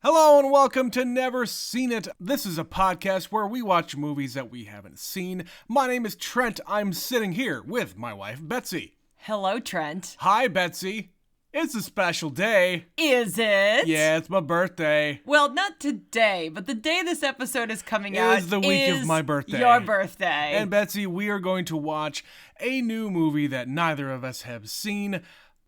Hello and welcome to Never Seen It. This is a podcast where we watch movies that we haven't seen. My name is Trent. I'm sitting here with my wife, Betsy. Hello, Trent. Hi, Betsy. It's a special day. Is it? Yeah, it's my birthday. Well, not today, but the day this episode is coming It out is the week of my birthday. Your birthday. And Betsy, we are going to watch a new movie that neither of us have seen.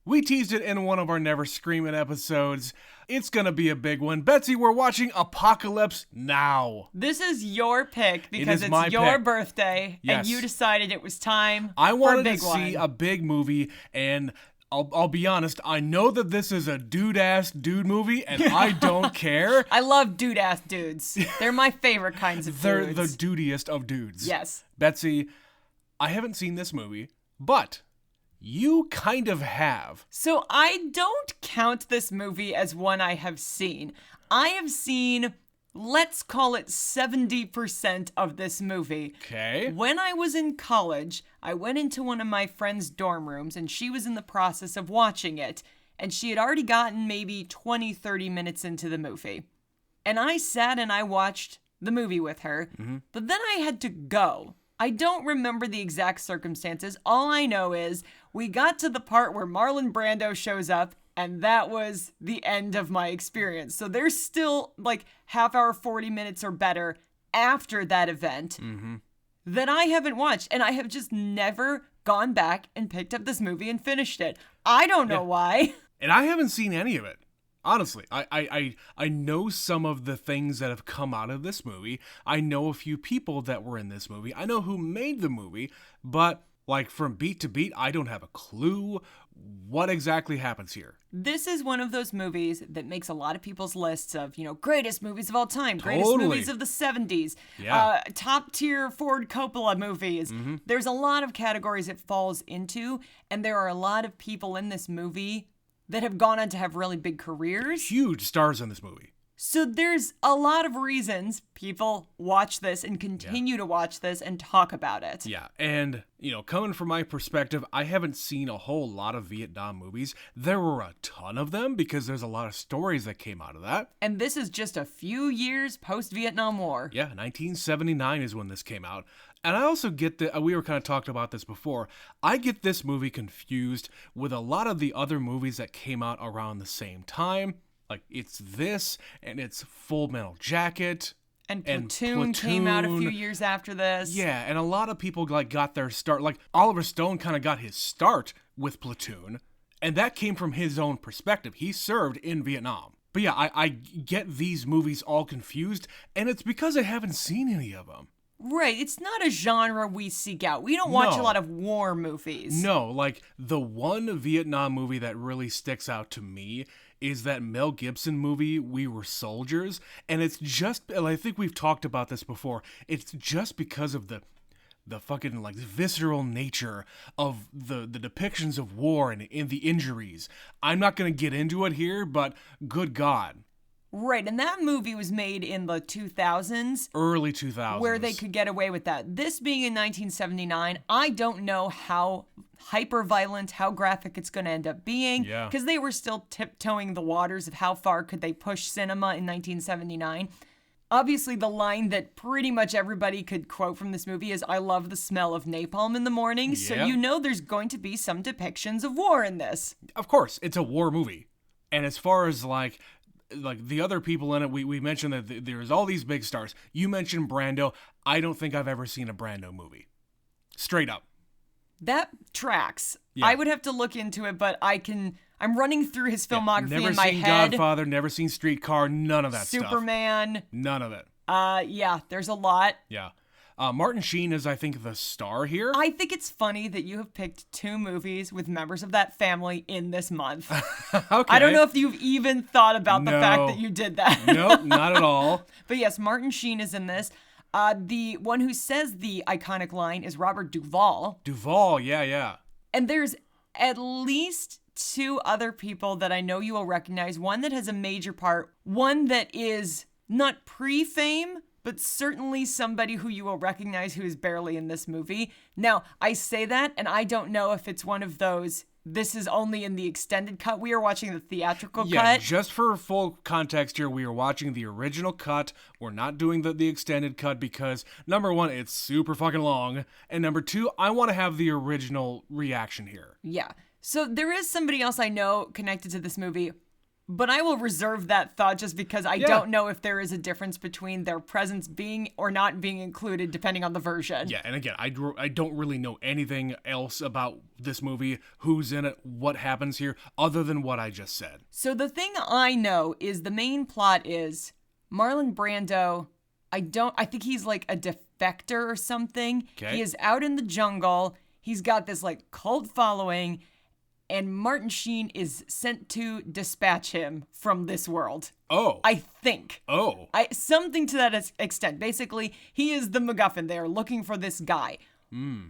We teased it in one of our Never Scream It episodes. It's gonna be a big one. Betsy, we're watching Apocalypse Now. This is your pick because my it's your pick. birthday, Yes. and you decided it was time I for a wanted big to see one. a big movie, and I'll be honest, I know that this is a dude-ass dude movie, and I don't care. I love dude-ass dudes. They're my favorite kinds of They're dudes. the dudiest of dudes. Yes. Betsy, I haven't seen this movie, but you kind of have. So I don't count this movie as one I have seen. I have seen, let's call it 70% of this movie. Okay. When I was in college, I went into one of my friend's dorm rooms and she was in the process of watching it. And she had already gotten maybe 20, 30 minutes into the movie. And I sat and I watched the movie with her, but then I had to go. I don't remember the exact circumstances. All I know is we got to the part where Marlon Brando shows up, and that was the end of my experience. So there's still like half hour, 40 minutes or better after that event that I haven't watched. And I have just never gone back and picked up this movie and finished it. I don't know why. And I haven't seen any of it. Honestly, I know some of the things that have come out of this movie. I know a few people that were in this movie. I know who made the movie, but like from beat to beat, I don't have a clue what exactly happens here. This is one of those movies that makes a lot of people's lists of, greatest movies of all time, greatest Totally. movies of the 70s, Yeah. top tier Ford Coppola movies. There's a lot of categories it falls into, and there are a lot of people in this movie that have gone on to have really big careers. Huge stars in this movie. So there's a lot of reasons people watch this and continue to watch this and talk about it. Yeah, and, coming from my perspective, I haven't seen a whole lot of Vietnam movies. There were a ton of them because there's a lot of stories that came out of that. And this is just a few years post-Vietnam War. Yeah, 1979 is when this came out. And I also get that, we were kind of talking about this before, I get this movie confused with a lot of the other movies that came out around the same time. Like, it's this, and it's Full Metal Jacket. And Platoon came out a few years after this. Yeah, and a lot of people got their start. Like, Oliver Stone kind of got his start with Platoon, and that came from his own perspective. He served in Vietnam. But yeah, I get these movies all confused, and it's because I haven't seen any of them. Right, it's not a genre we seek out. We don't watch No. a lot of war movies. No, like, the one Vietnam movie that really sticks out to me is that Mel Gibson movie, We Were Soldiers, and it's just, and I think we've talked about this before, it's just because of the fucking, like, visceral nature of the depictions of war and the injuries. I'm not gonna get into it here, but good God. Right, and that movie was made in the 2000s. Early 2000s. Where they could get away with that. This being in 1979, I don't know how hyper-violent, how graphic it's going to end up being. Yeah. Because they were still tiptoeing the waters of how far could they push cinema in 1979. Obviously, the line that pretty much everybody could quote from this movie is, "I love the smell of napalm in the morning." So Yeah. you know there's going to be some depictions of war in this. Of course, it's a war movie. And as far as, like the other people in it, we mentioned that there's all these big stars. You mentioned Brando. I don't think I've ever seen a Brando movie. Straight up. That tracks. Yeah. I would have to look into it, but I'm running through his filmography Never in my seen head. Godfather, never seen Streetcar, none of that stuff. Superman. None of it. Yeah, there's a lot. Yeah. Martin Sheen is, I think, the star here. I think it's funny that you have picked two movies with members of that family in this month. Okay. I don't know if you've even thought about the fact No. that you did that. Nope, not at all. But yes, Martin Sheen is in this. The one who says the iconic line is Robert Duvall. Duvall, yeah. And there's at least two other people that I know you will recognize. One that has a major part. One that is not pre-fame, but certainly somebody who you will recognize who is barely in this movie. Now, I say that, and I don't know if it's one of those this is only in the extended cut. We are watching the theatrical Yeah, cut. just for full context here, we are watching the original cut. We're not doing the extended cut because, number one, it's super fucking long. And number two, I want to have the original reaction here. Yeah. So there is somebody else I know connected to this movie, but I will reserve that thought just because I don't know if there is a difference between their presence being or not being included depending on the version. Yeah, and again, I don't really know anything else about this movie, who's in it, what happens here, other than what I just said. So the thing I know is the main plot is Marlon Brando, I think he's like a defector or something. Okay. He is out in the jungle. He's got this like cult following, and Martin Sheen is sent to dispatch him from this world. Oh. I think. Oh. Something to that extent. Basically, he is the MacGuffin. They are looking for this guy.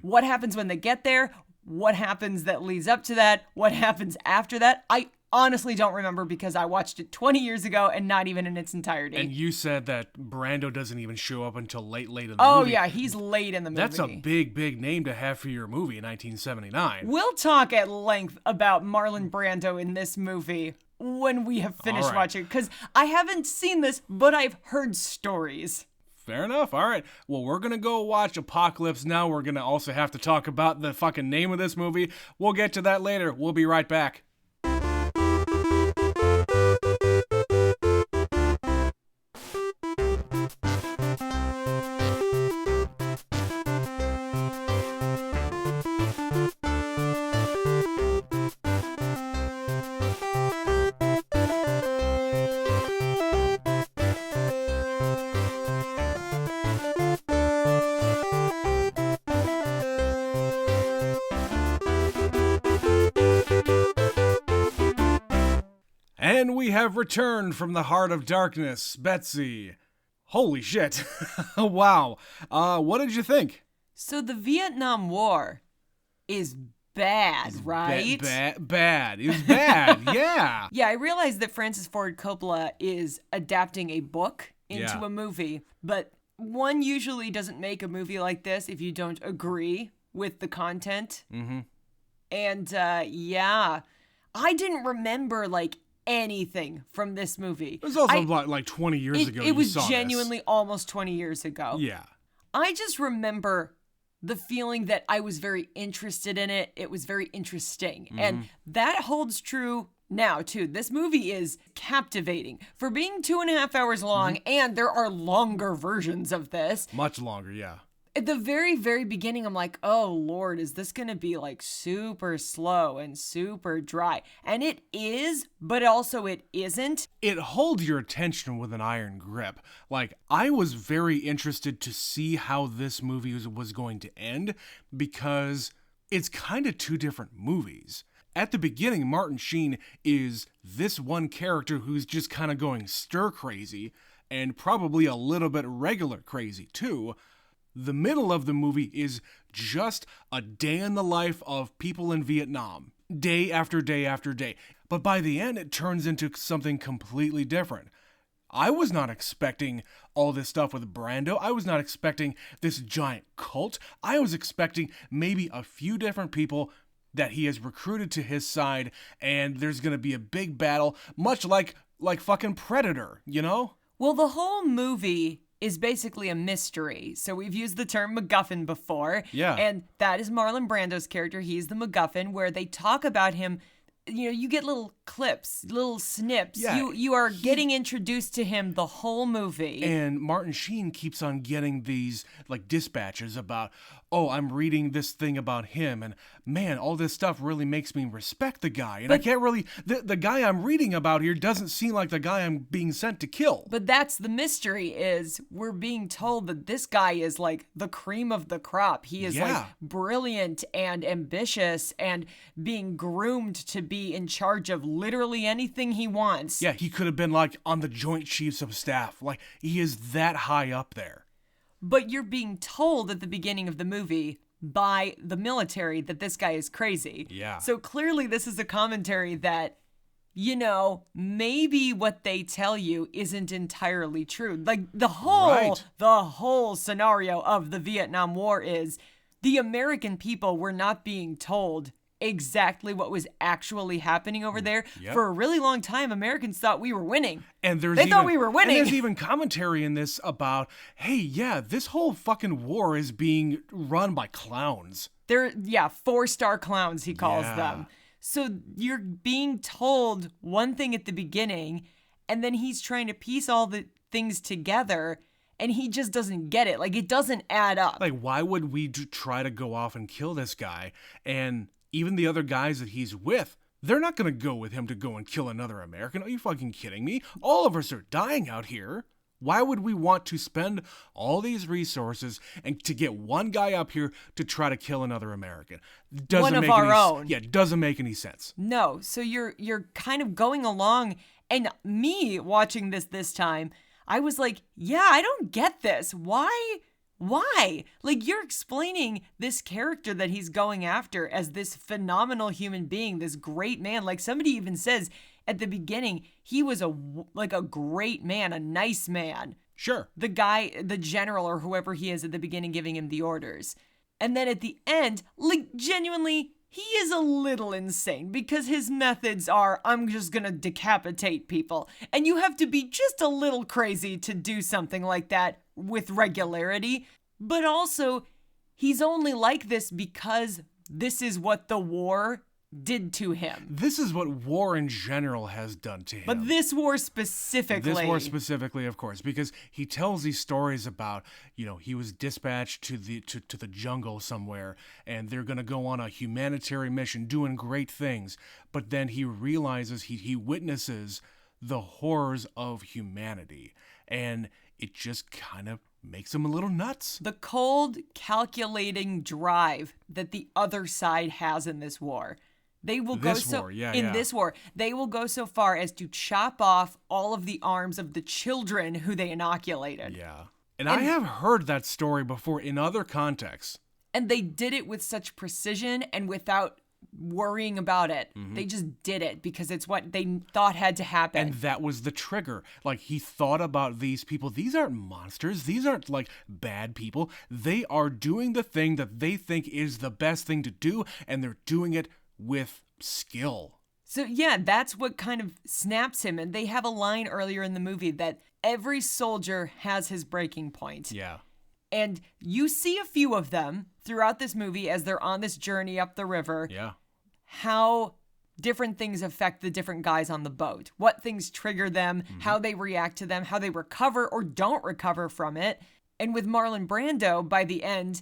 What happens when they get there? What happens that leads up to that? What happens after that? I honestly don't remember because I watched it 20 years ago and not even in its entirety. And you said that Brando doesn't even show up until late in the movie. Oh, yeah, he's late in the movie. That's a big name to have for your movie in 1979. We'll talk at length about Marlon Brando in this movie when we have finished All right. watching, because I haven't seen this, but I've heard stories. Fair enough. All right. Well, we're going to go watch Apocalypse now. We're going to also have to talk about the fucking name of this movie. We'll get to that later. We'll be right back. And we have returned from the heart of darkness, Betsy. Holy shit. Wow. What did you think? So the Vietnam War is bad, right? Bad. It was bad. Yeah. Yeah, I realize that Francis Ford Coppola is adapting a book into Yeah. a movie, but one usually doesn't make a movie like this if you don't agree with the content. Mm-hmm. And yeah, I didn't remember like anything from this movie. It was also like 20 years ago. It was you saw genuinely almost 20 years ago. This. Yeah. I just remember the feeling that I was very interested in it. It was very interesting. And that holds true now, too. This movie is captivating for being 2.5 hours long, and there are longer versions of this. Much longer, yeah. At the very, very beginning, I'm like, oh, Lord, is this going to be like super slow and super dry? And it is, but also it isn't. It holds your attention with an iron grip. Like, I was very interested to see how this movie was going to end because it's kind of two different movies. At the beginning, Martin Sheen is this one character who's just kind of going stir crazy and probably a little bit regular crazy too. The middle of the movie is just a day in the life of people in Vietnam, day after day after day. But by the end, it turns into something completely different. I was not expecting all this stuff with Brando. I was not expecting this giant cult. I was expecting maybe a few different people that he has recruited to his side, and there's going to be a big battle, much like fucking Predator, you know? Well, the whole movie is basically a mystery. So we've used the term MacGuffin before. Yeah. And that is Marlon Brando's character. He's the MacGuffin, where they talk about him. You know, you get little clips, little snips. Yeah, You are getting introduced to him the whole movie. And Martin Sheen keeps on getting these like dispatches about, oh, I'm reading this thing about him, and man, all this stuff really makes me respect the guy. And I can't really, the guy I'm reading about here doesn't seem like the guy I'm being sent to kill. But that's the mystery, is we're being told that this guy is like the cream of the crop. He is like brilliant and ambitious and being groomed to be in charge of literally anything he wants. Yeah, he could have been like on the Joint Chiefs of Staff. Like, he is that high up there. But you're being told at the beginning of the movie by the military that this guy is crazy. Yeah. So clearly this is a commentary that, you know, maybe what they tell you isn't entirely true. Like the whole scenario of the Vietnam War is the American people were not being told exactly what was actually happening over there. Yep. For a really long time, Americans thought we were winning. And They thought we were winning. And there's even commentary in this about, hey, yeah, this whole fucking war is being run by clowns. They're, 4-star clowns, he calls Yeah. them. So you're being told one thing at the beginning, and then he's trying to piece all the things together, and he just doesn't get it. Like, it doesn't add up. Like, why would we try to go off and kill this guy? And even the other guys that he's with, they're not going to go with him to go and kill another American. Are you fucking kidding me? All of us are dying out here. Why would we want to spend all these resources and to get one guy up here to try to kill another American? One of our own. Yeah, it doesn't make any sense. No, so you're kind of going along, and me watching this time, I was like, yeah, I don't get this. Why? Like, you're explaining this character that he's going after as this phenomenal human being, this great man. Like, somebody even says at the beginning, he was a great man, a nice man. Sure. The guy, the general or whoever he is at the beginning giving him the orders. And then at the end, like, genuinely, he is a little insane because his methods are, I'm just gonna decapitate people. And you have to be just a little crazy to do something like that with regularity. But also, he's only like this because this is what the war did to him. This is what war in general has done to him. But this war specifically. This war specifically, of course, because he tells these stories about, he was dispatched to the jungle somewhere, and they're going to go on a humanitarian mission, doing great things. But then he realizes, he witnesses the horrors of humanity, and it just kind of makes him a little nuts. The cold, calculating drive that the other side has in this war. They will go this war, they will go so far as to chop off all of the arms of the children who they inoculated. Yeah. And I have heard that story before in other contexts. And they did it with such precision and without worrying about it. Mm-hmm. They just did it because it's what they thought had to happen. And that was the trigger. Like, he thought about these people. These aren't monsters. These aren't, like, bad people. They are doing the thing that they think is the best thing to do, and they're doing it with skill. So yeah, that's what kind of snaps him. And they have a line earlier in the movie that every soldier has his breaking point. Yeah. And you see a few of them throughout this movie as they're on this journey up the river. Yeah. How different things affect the different guys on the boat. What things trigger them, how they react to them, how they recover or don't recover from it. And with Marlon Brando, by the end,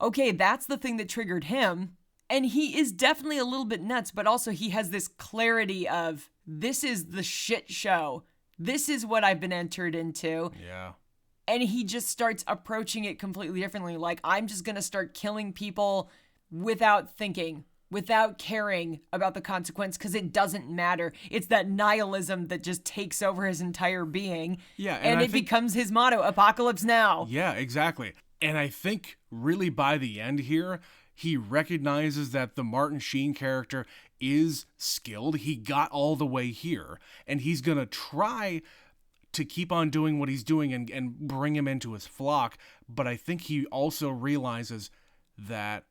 okay, that's the thing that triggered him. And he is definitely a little bit nuts, but also he has this clarity of, this is the shit show. This is what I've been entered into. Yeah. And he just starts approaching it completely differently. Like, I'm just going to start killing people without thinking, without caring about the consequence, because it doesn't matter. It's that nihilism that just takes over his entire being. Yeah. And it becomes his motto, Apocalypse Now. Yeah, exactly. And I think really by the end here, he recognizes that the Martin Sheen character is skilled. He got all the way here, and he's going to try to keep on doing what he's doing and bring him into his flock. But I think he also realizes that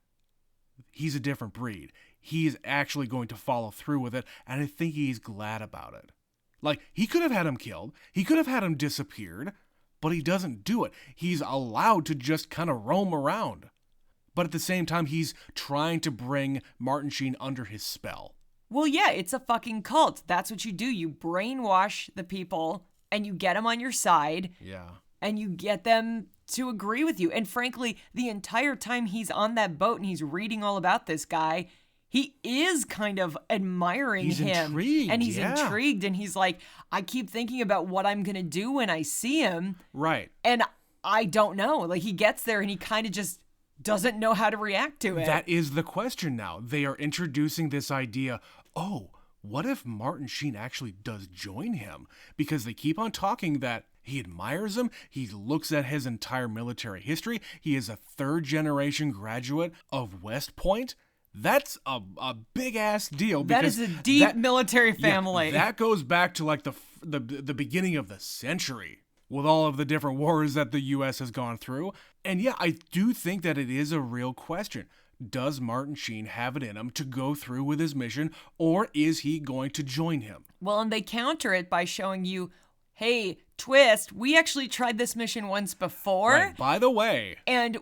he's a different breed. He is actually going to follow through with it, and I think he's glad about it. Like, he could have had him killed. He could have had him disappeared, but he doesn't do it. He's allowed to just kind of roam around. But at the same time, he's trying to bring Martin Sheen under his spell. Well, yeah, it's a fucking cult. That's what you do. You brainwash the people and you get them on your side. Yeah. And you get them to agree with you. And frankly, the entire time he's on that boat and he's reading all about this guy, he is kind of admiring him. Intrigued, and he's intrigued. And he's like, I keep thinking about what I'm going to do when I see him. Right. And I don't know. Like, he gets there and he kind of just doesn't know how to react to it. That is the question now. They are introducing this idea, what if Martin Sheen actually does join him? Because they keep on talking that he admires him. He looks at his entire military history. He is a third-generation graduate of West Point. That's a big-ass deal. That is a deep military family. Yeah, that goes back to like the beginning of the century, with all of the different wars that the U.S. has gone through. And yeah, I do think that it is a real question. does Martin Sheen have it in him to go through with his mission, or is he going to join him? Well, and they counter it by showing you, hey, twist, we actually tried this mission once before. Right, by the way. And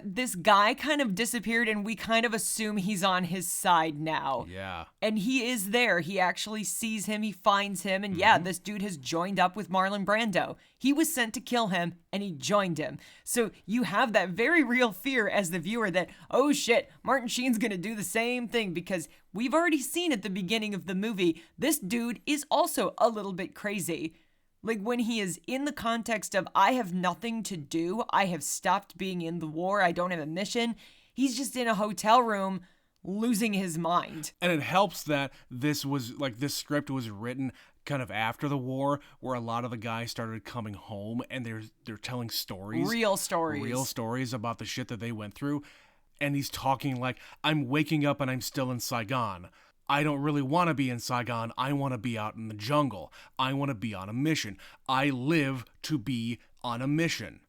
this guy kind of disappeared, and we kind of assume he's on his side now. Yeah. And he is there. He actually sees him. He finds him. And yeah, this dude has joined up with Marlon Brando. He was sent to kill him, and he joined him. So you have that very real fear as the viewer that, oh shit, Martin Sheen's going to do the same thing, because we've already seen at the beginning of the movie, this dude is also a little bit crazy. Like, when he is in the context of, I have nothing to do, I have stopped being in the war, I don't have a mission, he's just in a hotel room losing his mind. And it helps that this script was written kind of after the war, where a lot of the guys started coming home and they're telling stories. Real stories. Real stories about the shit that they went through. And he's talking like, I'm waking up and I'm still in Saigon. I don't really want to be in Saigon. I want to be out in the jungle. I want to be on a mission. I live to be on a mission.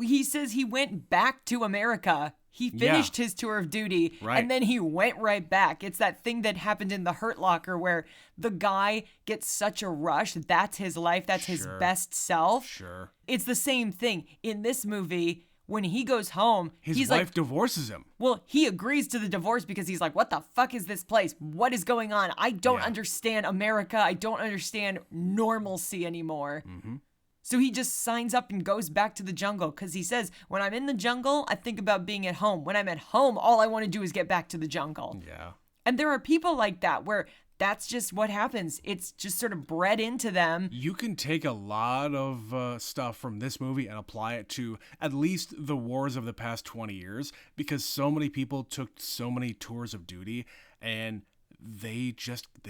He says he went back to America. He finished his tour of duty, right, and then he went right back. It's that thing that happened in The Hurt Locker where the guy gets such a rush. That's his life. That's his best self. Sure. It's the same thing. In this movie, when he goes home, his wife divorces him. Well, he agrees to the divorce because he's like, what the fuck is this place? What is going on? I don't understand America. I don't understand normalcy anymore. Mm-hmm. So he just signs up and goes back to the jungle because he says, when I'm in the jungle, I think about being at home. When I'm at home, all I want to do is get back to the jungle. Yeah. And there are people like that where that's just what happens. It's just sort of bred into them. You can take a lot of stuff from this movie and apply it to at least the wars of the past 20 years, because so many people took so many tours of duty and they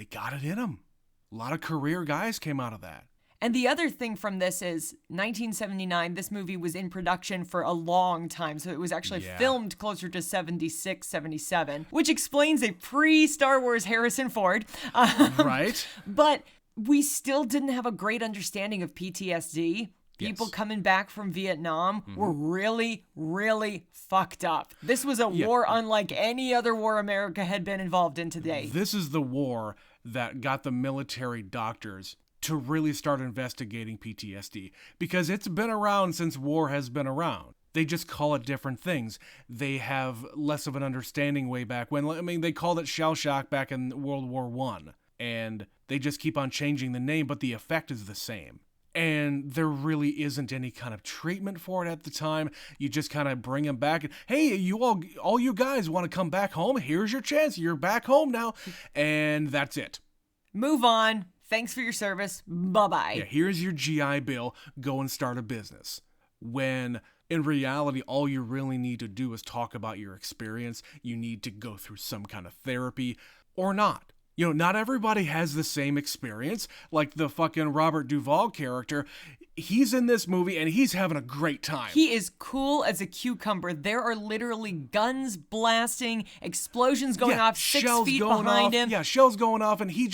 got it in them. A lot of career guys came out of that. And the other thing from this is 1979, this movie was in production for a long time. So it was actually filmed closer to 76, 77, which explains a pre-Star Wars Harrison Ford. Right. But we still didn't have a great understanding of PTSD. People coming back from Vietnam were really, really fucked up. This was a war unlike any other war America had been involved in today. This is the war that got the military doctors to really start investigating PTSD, because it's been around since war has been around. They just call it different things. They have less of an understanding way back when. I mean, they called it shell shock back in World War I, and they just keep on changing the name, but the effect is the same. And there really isn't any kind of treatment for it at the time. You just kind of bring them back. And, hey, you all you guys want to come back home? Here's your chance. You're back home now. And that's it. Move on. Thanks for your service. Bye-bye. Yeah, here's your GI Bill. Go and start a business. When in reality, all you really need to do is talk about your experience. You need to go through some kind of therapy or not. You know, not everybody has the same experience. Like the fucking Robert Duvall character, he's in this movie and he's having a great time. He is cool as a cucumber. There are literally guns blasting, explosions going off 6 feet behind him. Yeah, shells going off, and he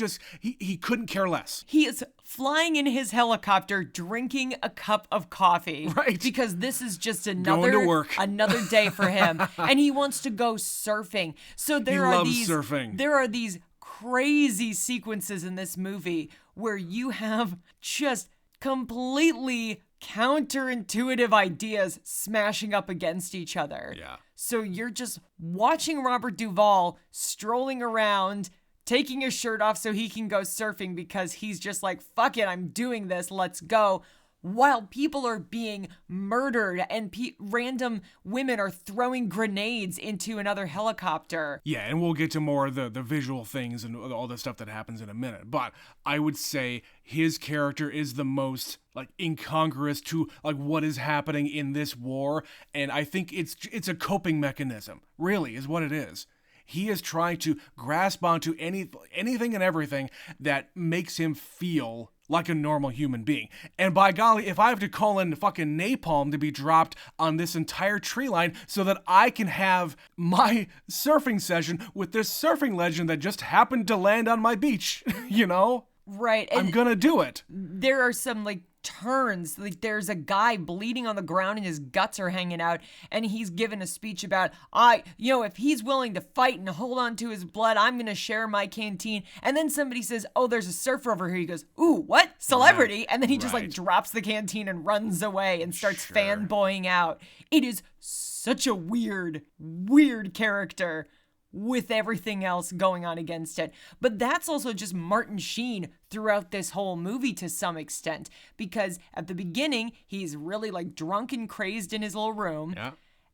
couldn't care less. He is flying in his helicopter, drinking a cup of coffee. Right. Because this is just Going to work. another day for him. And he wants to go surfing. So He loves surfing. There are these crazy sequences in this movie where you have just completely counterintuitive ideas smashing up against each other. Yeah. So you're just watching Robert Duvall strolling around, taking his shirt off so he can go surfing because he's just like, fuck it, I'm doing this, let's go. While people are being murdered and random women are throwing grenades into another helicopter. Yeah, and we'll get to more of the visual things and all the stuff that happens in a minute. But I would say his character is the most incongruous to what is happening in this war, and I think it's a coping mechanism. Really, is what it is. He is trying to grasp onto anything and everything that makes him feel like a normal human being. And by golly, if I have to call in fucking napalm to be dropped on this entire tree line so that I can have my surfing session with this surfing legend that just happened to land on my beach, you know? Right. I'm gonna do it. There are some turns. Like there's a guy bleeding on the ground and his guts are hanging out, and he's given a speech about, if he's willing to fight and hold on to his blood, I'm gonna share my canteen. And then somebody says, oh, there's a surfer over here. He goes, ooh, what? Celebrity? Right. And then he just Right. drops the canteen and runs away and starts Sure. fanboying out. It is such a weird character with everything else going on against it. But that's also just Martin Sheen throughout this whole movie to some extent, because at the beginning, he's really drunk and crazed in his little room. Yeah.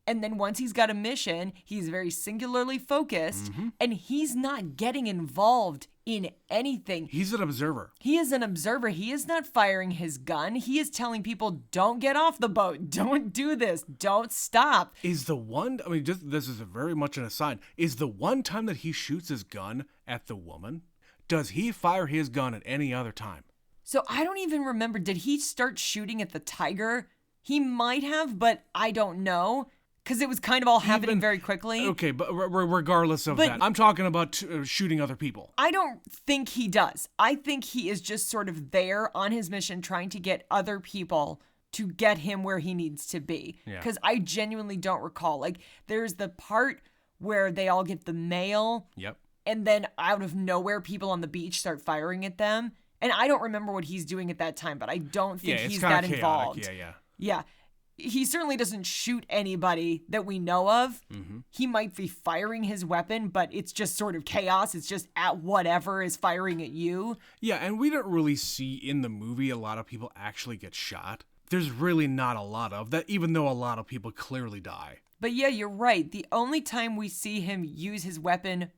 And then once he's got a mission, he's very singularly focused, and he's not getting involved in anything. He's an observer. He is an observer. He is not firing his gun. He is telling people, don't get off the boat. Don't do this. Don't stop. Is the one, this is very much an aside, is the one time that he shoots his gun at the woman, does he fire his gun at any other time? So I don't even remember. Did he start shooting at the tiger? He might have, but I don't know. Because it was kind of all happening very quickly. Okay, but regardless of that, I'm talking about shooting other people. I don't think he does. I think he is just sort of there on his mission trying to get other people to get him where he needs to be. Yeah. Because I genuinely don't recall. There's the part where they all get the mail. Yep. And then out of nowhere, people on the beach start firing at them. And I don't remember what he's doing at that time, but I don't think he's that chaotic. involved. Yeah. He certainly doesn't shoot anybody that we know of. He might be firing his weapon, but it's just sort of chaos. It's just at whatever is firing at you. Yeah, and we don't really see in the movie a lot of people actually get shot. There's really not a lot of that, even though a lot of people clearly die. But yeah, you're right. The only time we see him use his weapon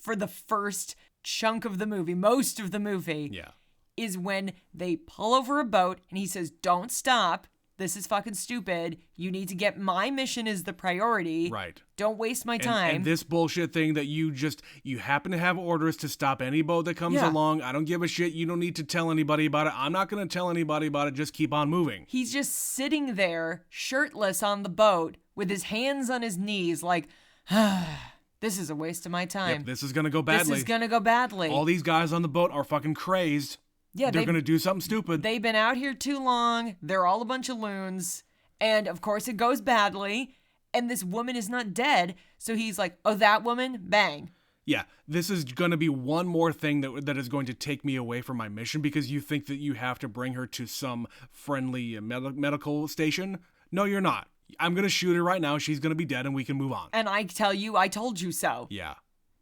for the first chunk of the movie, most of the movie, is when they pull over a boat and he says, don't stop. This is fucking stupid. You need to get my mission is the priority. Right. Don't waste my time. And this bullshit thing that you happen to have orders to stop any boat that comes along. I don't give a shit. You don't need to tell anybody about it. I'm not going to tell anybody about it. Just keep on moving. He's just sitting there, shirtless on the boat, with his hands on his knees, this is a waste of my time. Yep, this is going to go badly. This is going to go badly. All these guys on the boat are fucking crazed. Yeah, they're going to do something stupid. They've been out here too long. They're all a bunch of loons. And of course it goes badly. And this woman is not dead. So he's like, oh, that woman? Bang. Yeah, this is going to be one more thing that is going to take me away from my mission because you think that you have to bring her to some friendly medical station. No, you're not. I'm going to shoot her right now. She's going to be dead and we can move on. And I tell you, I told you so. Yeah.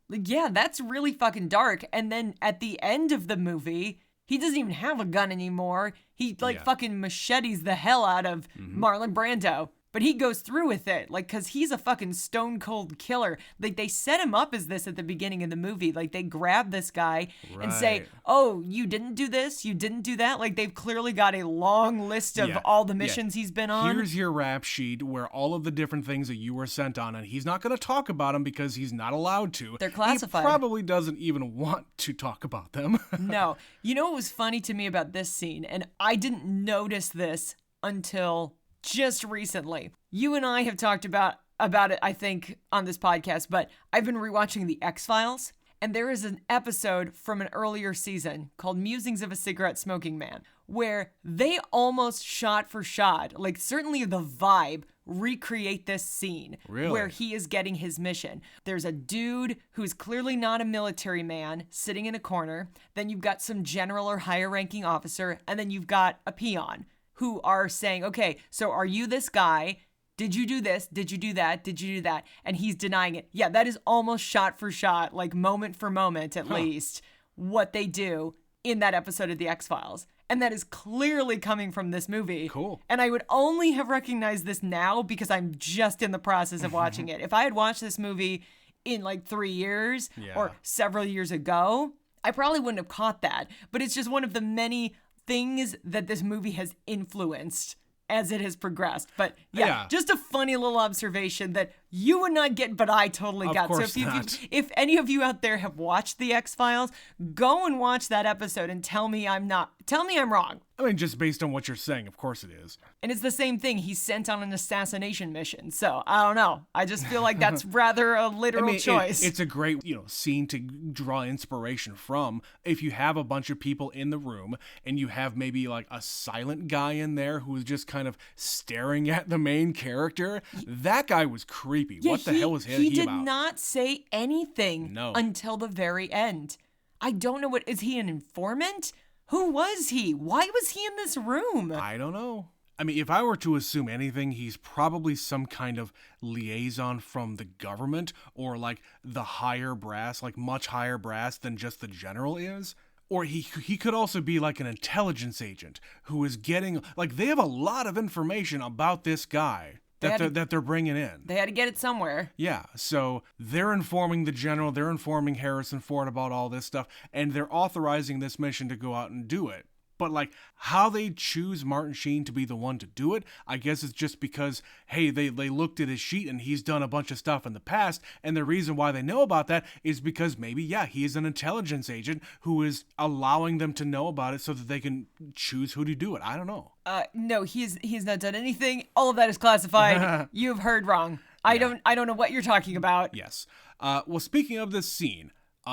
Yeah, that's really fucking dark. And then at the end of the movie, he doesn't even have a gun anymore. He fucking machetes the hell out of Marlon Brando. But he goes through with it, because he's a fucking stone cold killer. They set him up as this at the beginning of the movie. They grab this guy and say, oh, you didn't do this, you didn't do that. They've clearly got a long list of all the missions he's been on. Here's your rap sheet where all of the different things that you were sent on, and he's not going to talk about them because he's not allowed to. They're classified. He probably doesn't even want to talk about them. No. You know what was funny to me about this scene, and I didn't notice this until just recently. You and I have talked about it, I think, on this podcast, but I've been rewatching The X-Files, and there is an episode from an earlier season called Musings of a Cigarette Smoking Man, where they almost shot for shot, certainly the vibe, recreate this scene where he is getting his mission. There's a dude who's clearly not a military man sitting in a corner. Then you've got some general or higher ranking officer, and then you've got a peon who are saying, okay, so are you this guy? Did you do this? Did you do that? Did you do that? And he's denying it. Yeah, that is almost shot for shot, moment for moment at least, what they do in that episode of The X-Files. And that is clearly coming from this movie. Cool. And I would only have recognized this now because I'm just in the process of watching it. If I had watched this movie in 3 years or several years ago, I probably wouldn't have caught that. But it's just one of the many things that this movie has influenced as it has progressed. But yeah, just a funny little observation that you would not get, but I totally got. Of course So if any of you out there have watched The X-Files, go and watch that episode and tell me I'm wrong. I mean, just based on what you're saying, of course it is. And it's the same thing. He's sent on an assassination mission. So, I don't know. I just feel like that's rather a literal choice. It's a great, scene to draw inspiration from. If you have a bunch of people in the room and you have maybe like a silent guy in there who is just kind of staring at the main character, that guy was creepy. Yeah, what the hell was he did about? not say anything until the very end. I don't know is he an informant? Who was he? Why was he in this room? I don't know. I mean, if I were to assume anything, he's probably some kind of liaison from the government or like the higher brass, like much higher brass than just the general is. Or he could also be like an intelligence agent who is getting, like, they have a lot of information about this guy that they're bringing in. They had to get it somewhere. Yeah, so they're informing the general, they're informing Harrison Ford about all this stuff, and they're authorizing this mission to go out and do it. But, like, how they choose Martin Sheen to be the one to do it, I guess it's just because, hey, they looked at his sheet and he's done a bunch of stuff in the past, and the reason why they know about that is because maybe, he is an intelligence agent who is allowing them to know about it so that they can choose who to do it. I don't know. No, he's not done anything. All of that is classified. You've heard wrong. I don't know what you're talking about. Yes. Well, speaking of this scene,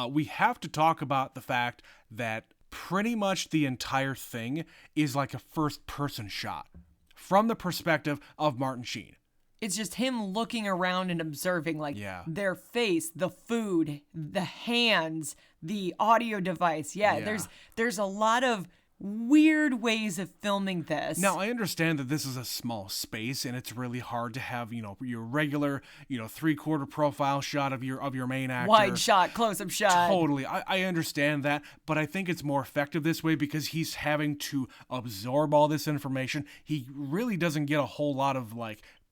we have to talk about the fact that pretty much the entire thing is like a first-person shot from the perspective of Martin Sheen. It's just him looking around and observing, their face, the food, the hands, the audio device. There's a lot of weird ways of filming this. Now, I understand that this is a small space and it's really hard to have, your regular, 3/4 profile shot of your main actor. Wide shot, close-up shot. Totally. I understand that, but I think it's more effective this way because he's having to absorb all this information. He really doesn't get a whole lot of,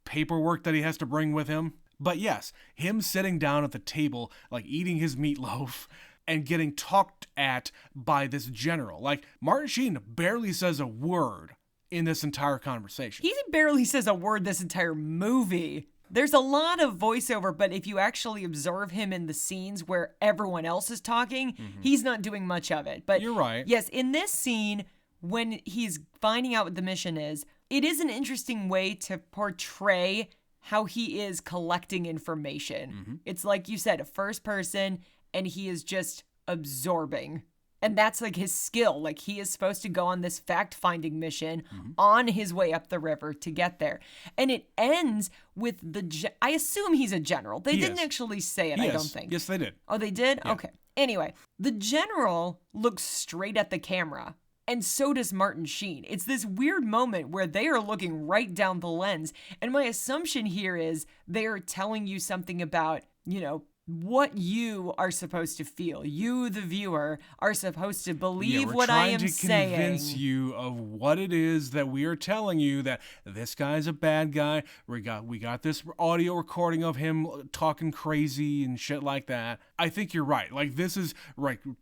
paperwork that he has to bring with him. But yes, him sitting down at the table, eating his meatloaf and getting talked at by this general. Martin Sheen barely says a word in this entire conversation. He barely says a word this entire movie. There's a lot of voiceover, but if you actually observe him in the scenes where everyone else is talking, he's not doing much of it. But you're right. Yes, in this scene, when he's finding out what the mission is, it is an interesting way to portray how he is collecting information. It's like you said, a first person, and he is just absorbing. And that's his skill. He is supposed to go on this fact-finding mission on his way up the river to get there. And it ends with I assume he's a general. They didn't actually say it, I don't think. Yes, they did. Oh, they did? Yeah. Okay. Anyway, the general looks straight at the camera. And so does Martin Sheen. It's this weird moment where they are looking right down the lens. And my assumption here is they are telling you something about, what you are supposed to feel. You, the viewer, are supposed to believe what I am saying. We're trying to convince you of what it is that we are telling you, that this guy's a bad guy. We got this audio recording of him talking crazy and shit like that. I think you're right. This is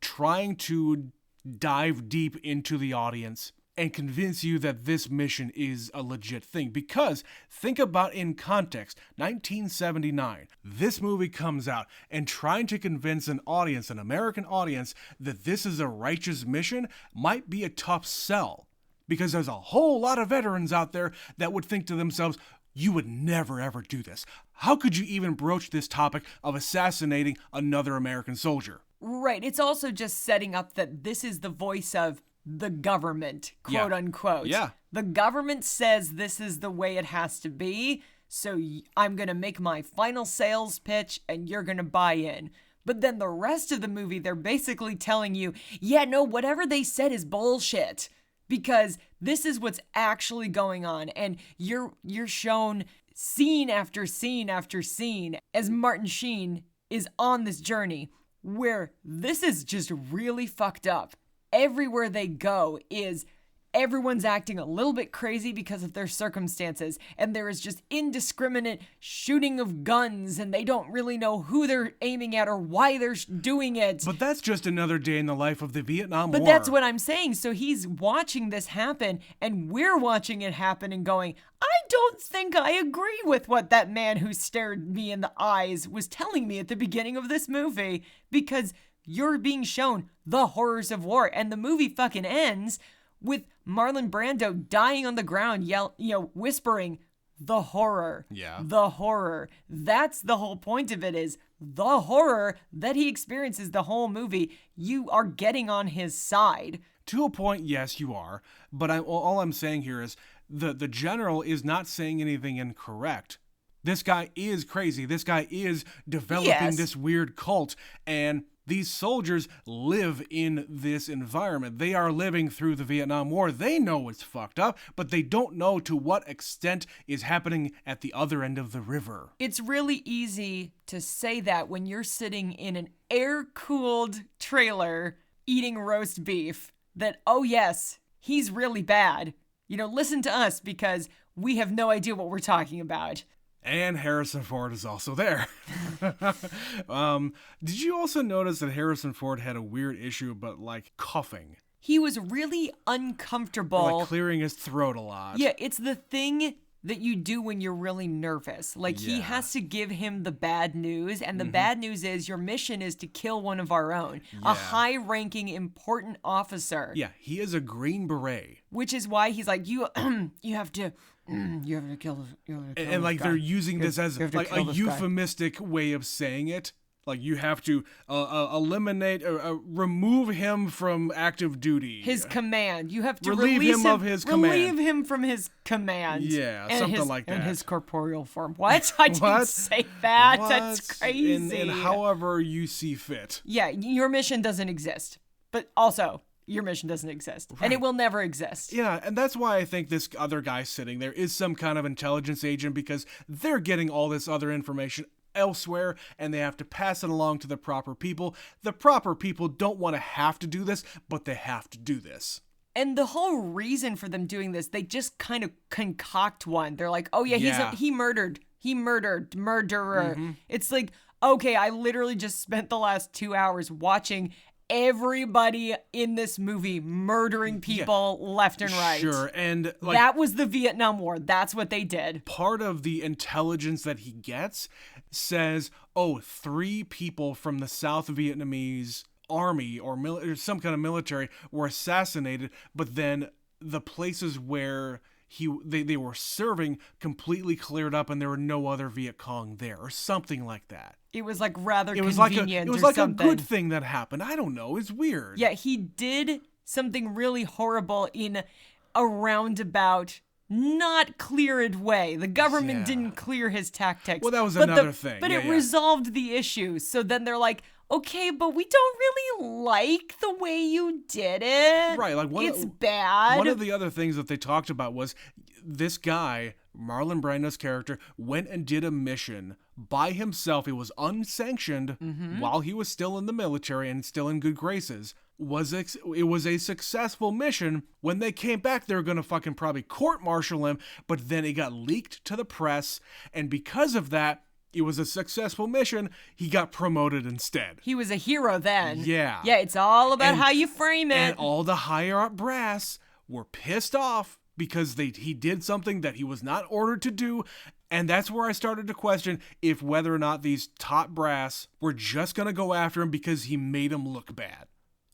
trying to dive deep into the audience and convince you that this mission is a legit thing. Because think about in context, 1979, this movie comes out, and trying to convince an American audience, that this is a righteous mission might be a tough sell. Because there's a whole lot of veterans out there that would think to themselves, you would never ever do this. How could you even broach this topic of assassinating another American soldier? Right. It's also just setting up that this is the voice of the government, quote unquote. Yeah. The government says this is the way it has to be, so I'm going to make my final sales pitch and you're going to buy in. But then the rest of the movie, they're basically telling you, whatever they said is bullshit, because this is what's actually going on. And you're shown scene after scene after scene as Martin Sheen is on this journey where this is just really fucked up. Everywhere they go is everyone's acting a little bit crazy because of their circumstances, and there is just indiscriminate shooting of guns, and they don't really know who they're aiming at or why they're doing it. But that's just another day in the life of the Vietnam War. But that's what I'm saying. So he's watching this happen, and we're watching it happen and going, I don't think I agree with what that man who stared me in the eyes was telling me at the beginning of this movie, because you're being shown the horrors of war, and the movie fucking ends with Marlon Brando dying on the ground, whispering, the horror. Yeah. The horror. That's the whole point of it, is the horror that he experiences the whole movie. You are getting on his side. To a point, yes, you are. But all I'm saying here is the general is not saying anything incorrect. This guy is crazy. This guy is developing this weird cult. And these soldiers live in this environment. They are living through the Vietnam War. They know it's fucked up, but they don't know to what extent is happening at the other end of the river. It's really easy to say that when you're sitting in an air-cooled trailer eating roast beef, that, oh yes, he's really bad. Listen to us because we have no idea what we're talking about. And Harrison Ford is also there. Did you also notice that Harrison Ford had a weird issue about, coughing? He was really uncomfortable. Or, clearing his throat a lot. Yeah, it's the thing that you do when you're really nervous. He has to give him the bad news, and the bad news is your mission is to kill one of our own. A high-ranking, important officer. Yeah, he is a Green Beret. Which is why he's like, you have to kill and they're using this as a euphemistic way of saying it. You have to eliminate, remove him from active duty. His command. You have to relieve him of his command. Relieve him from his command. Yeah, something like that. And his corporeal form. What? I didn't say that. What? That's crazy. And however you see fit. Yeah, your mission doesn't exist. But also, your mission doesn't exist. Right. And it will never exist. Yeah, and that's why I think this other guy sitting there is some kind of intelligence agent, because they're getting all this other information elsewhere and they have to pass it along to the proper people. The proper people don't want to have to do this, but they have to do this. And the whole reason for them doing this, they just kind of concoct one. They're like, oh yeah, he murdered. Murderer. Mm-hmm. It's like, okay, I literally just spent the last 2 hours watching everybody in this movie murdering people left and right. Sure, and that was the Vietnam War. That's what they did. Part of the intelligence that he gets says, 3 people from the South Vietnamese army or some kind of military were assassinated, but then the places where they were serving completely cleared up and there were no other Viet Cong there, or something like that. It was rather convenient. It was a good thing that happened. I don't know. It's weird. Yeah, he did something really horrible in a roundabout, not cleared way. The government didn't clear his tactics. Well, that was another thing. But it resolved the issue. So then they're like, okay, but we don't really like the way you did it. Right, it's bad. One of the other things that they talked about was this guy, Marlon Brando's character, went and did a mission by himself. It was unsanctioned while he was still in the military and still in good graces. It was a successful mission. When they came back, they were going to fucking probably court-martial him, but then it got leaked to the press, and because of that, it was a successful mission. He got promoted instead. He was a hero then. Yeah. Yeah, it's all about how you frame it. And all the higher-up brass were pissed off because he did something that he was not ordered to do. And that's where I started to question if whether or not these top brass were just going to go after him because he made him look bad.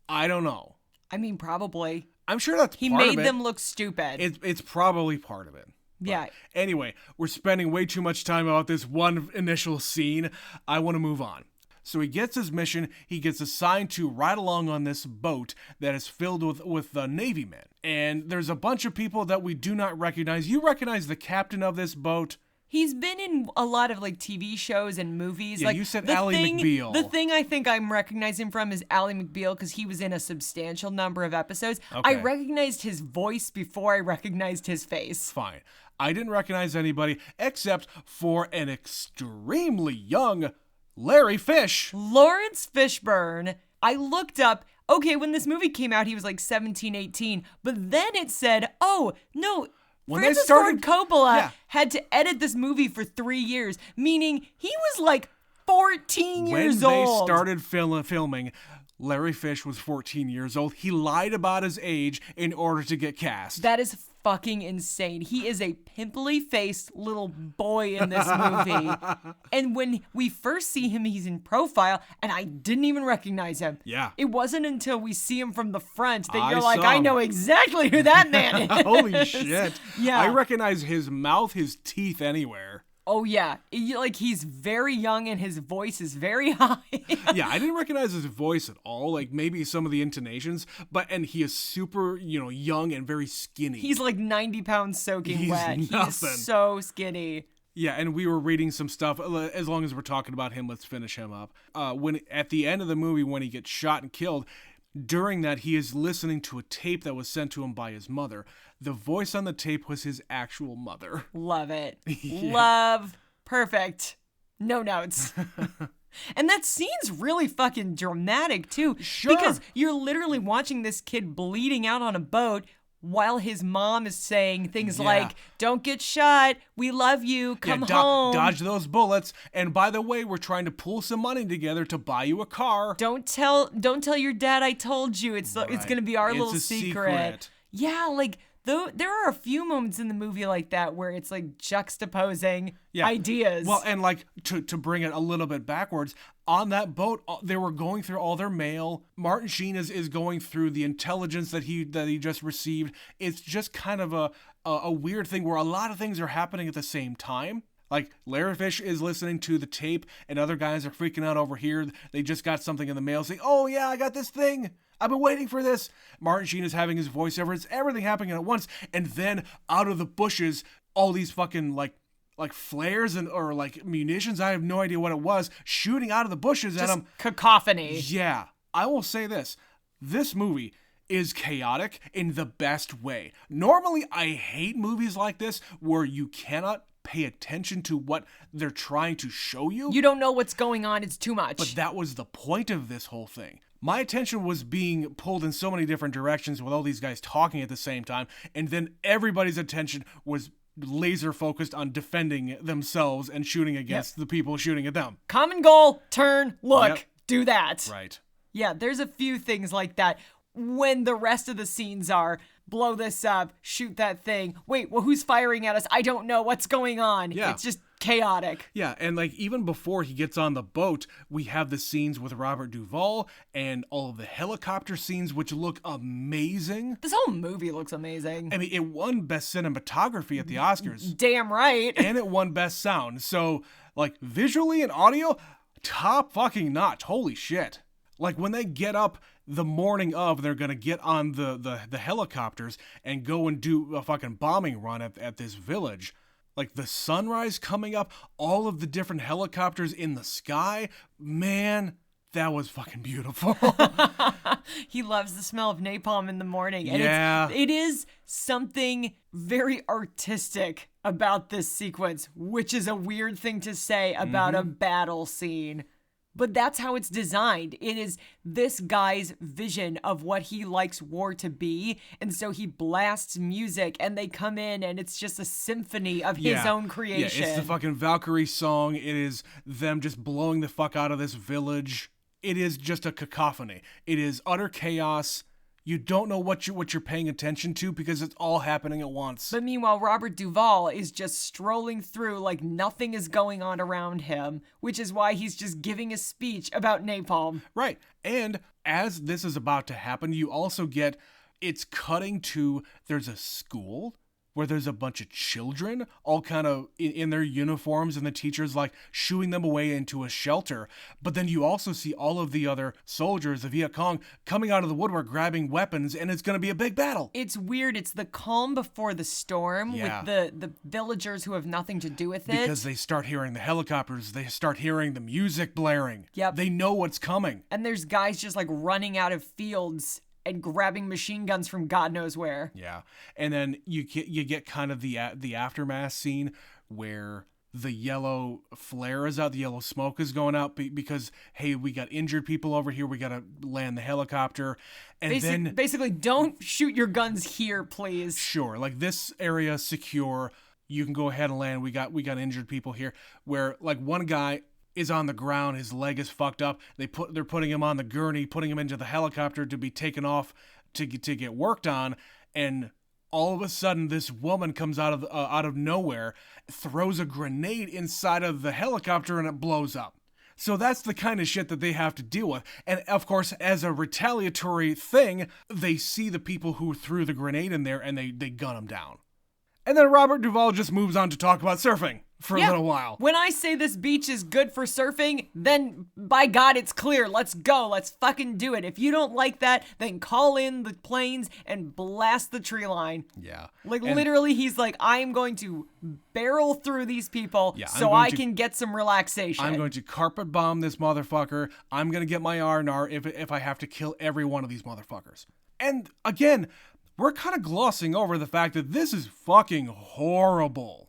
I don't know. I mean, probably. I'm sure that's part of it. He made them look stupid. It's probably part of it. But yeah. Anyway, we're spending way too much time about this one initial scene. I want to move on. So he gets his mission. He gets assigned to ride along on this boat that is filled with Navy men. And there's a bunch of people that we do not recognize. You recognize the captain of this boat? He's been in a lot of TV shows and movies. Yeah, you said Ally McBeal. The thing I think I'm recognizing from is Ally McBeal because he was in a substantial number of episodes. Okay. I recognized his voice before I recognized his face. Fine. I didn't recognize anybody except for an extremely young Larry Fish. Lawrence Fishburne. I looked up, okay, when this movie came out, he was 17, 18. But then it said, oh, no, when Francis Ford Coppola had to edit this movie for 3 years, meaning he was 14 years old. When they started filming, Larry Fish was 14 years old. He lied about his age in order to get cast. That is fucking insane. He is a pimply faced little boy in this movie. And when we first see him, he's in profile, and I didn't even recognize him. Yeah. It wasn't until we see him from the front that I you're like, saw I him. know exactly who that man is. Holy shit. Yeah. I recognize his mouth, his teeth anywhere. Oh, yeah. Like, he's very young and his voice is very high. Yeah, I didn't recognize his voice at all. Like, maybe some of the intonations, and he is super, young and very skinny. He's like 90 pounds soaking He's wet. nothing. He's so skinny. Yeah, and we were reading some stuff. As long as we're talking about him, let's finish him up. When at the end of the movie, when he gets shot and killed, during that, he is listening to a tape that was sent to him by his mother. The voice on the tape was his actual mother. Love it. Love. Perfect. No notes. And that scene's really fucking dramatic, too. Sure. Because you're literally watching this kid bleeding out on a boat while his mom is saying things like, don't get shot. We love you. Come home. Dodge those bullets. And by the way, we're trying to pull some money together to buy you a car. Don't tell your dad I told you. It's going to be our little a secret. Yeah, like there are a few moments in the movie like that where it's like juxtaposing ideas. Well, and like to bring it a little bit backwards, on that boat, they were going through all their mail. Martin Sheen is going through the intelligence that he just received. It's just kind of a weird thing where a lot of things are happening at the same time. Like, Larry Fish is listening to the tape, and other guys are freaking out over here. They just got something in the mail saying, oh, yeah, I got this thing. I've been waiting for this. Martin Sheen is having his voiceover. It's everything happening at once. And then, out of the bushes, all these fucking, like flares or like munitions, I have no idea what it was, shooting out of the bushes at him. Cacophony. Yeah. I will say this. This movie is chaotic in the best way. Normally, I hate movies like this where you cannot pay attention to what they're trying to show you. You don't know what's going on. It's too much. But that was the point of this whole thing. My attention was being pulled in so many different directions with all these guys talking at the same time, and then everybody's attention was laser focused on defending themselves and shooting against the people shooting at them. Common goal, turn, look, do that. Right. Yeah, there's a few things like that. When the rest of the scenes are blow this up, shoot that thing. Wait, well, who's firing at us? I don't know what's going on. Yeah. It's just chaotic. Yeah, and like even before he gets on the boat, we have the scenes with Robert Duvall and all of the helicopter scenes, which look amazing. This whole movie looks amazing. I mean, it won Best Cinematography at the Oscars. Damn right. And it won Best Sound. So, like, visually and audio, top fucking notch. Holy shit. Like, when they get up the morning of, they're gonna get on the helicopters and go and do a fucking bombing run at this village. Like, the sunrise coming up, all of the different helicopters in the sky. Man, that was fucking beautiful. He loves the smell of napalm in the morning. And Yeah. it is something very artistic about this sequence, which is a weird thing to say about a battle scene. But that's how it's designed. It is this guy's vision of what he likes war to be. And so he blasts music and they come in and it's just a symphony of his own creation. Yeah, it's the fucking Valkyrie song. It is them just blowing the fuck out of this village. It is just a cacophony. It is utter chaos. You don't know what you're paying attention to because it's all happening at once. But meanwhile, Robert Duvall is just strolling through like nothing is going on around him, which is why he's just giving a speech about napalm. Right. And as this is about to happen, you also get, it's cutting to, there's a school where there's a bunch of children all kind of in their uniforms and the teacher's like shooing them away into a shelter. But then you also see all of the other soldiers, the Viet Cong, coming out of the woodwork grabbing weapons, and it's going to be a big battle. It's weird. It's the calm before the storm with the villagers who have nothing to do with it. Because they start hearing the helicopters, they start hearing the music blaring. Yep. They know what's coming. And there's guys just like running out of fields and grabbing machine guns from God knows where. Yeah. And then you get kind of the aftermath scene where the yellow flare is out, the yellow smoke is going out because, hey, we got injured people over here, we got to land the helicopter. And basically, don't shoot your guns here, please. Sure, like this area secure, you can go ahead and land, we got injured people here. Where like one guy, is on the ground. His leg is fucked up. They're putting him on the gurney, putting him into the helicopter to be taken off to get worked on. And all of a sudden, this woman comes out of nowhere, throws a grenade inside of the helicopter, and it blows up. So that's the kind of shit that they have to deal with. And of course, as a retaliatory thing, they see the people who threw the grenade in there and they gun them down. And then Robert Duvall just moves on to talk about surfing for a little while. When I say this beach is good for surfing, then by God, it's clear. Let's go. Let's fucking do it. If you don't like that, then call in the planes and blast the tree line. Yeah. Literally, he's like, I am going to barrel through these people so I can get some relaxation. I'm going to carpet bomb this motherfucker. I'm going to get my R&R if I have to kill every one of these motherfuckers. And again, we're kind of glossing over the fact that this is fucking horrible.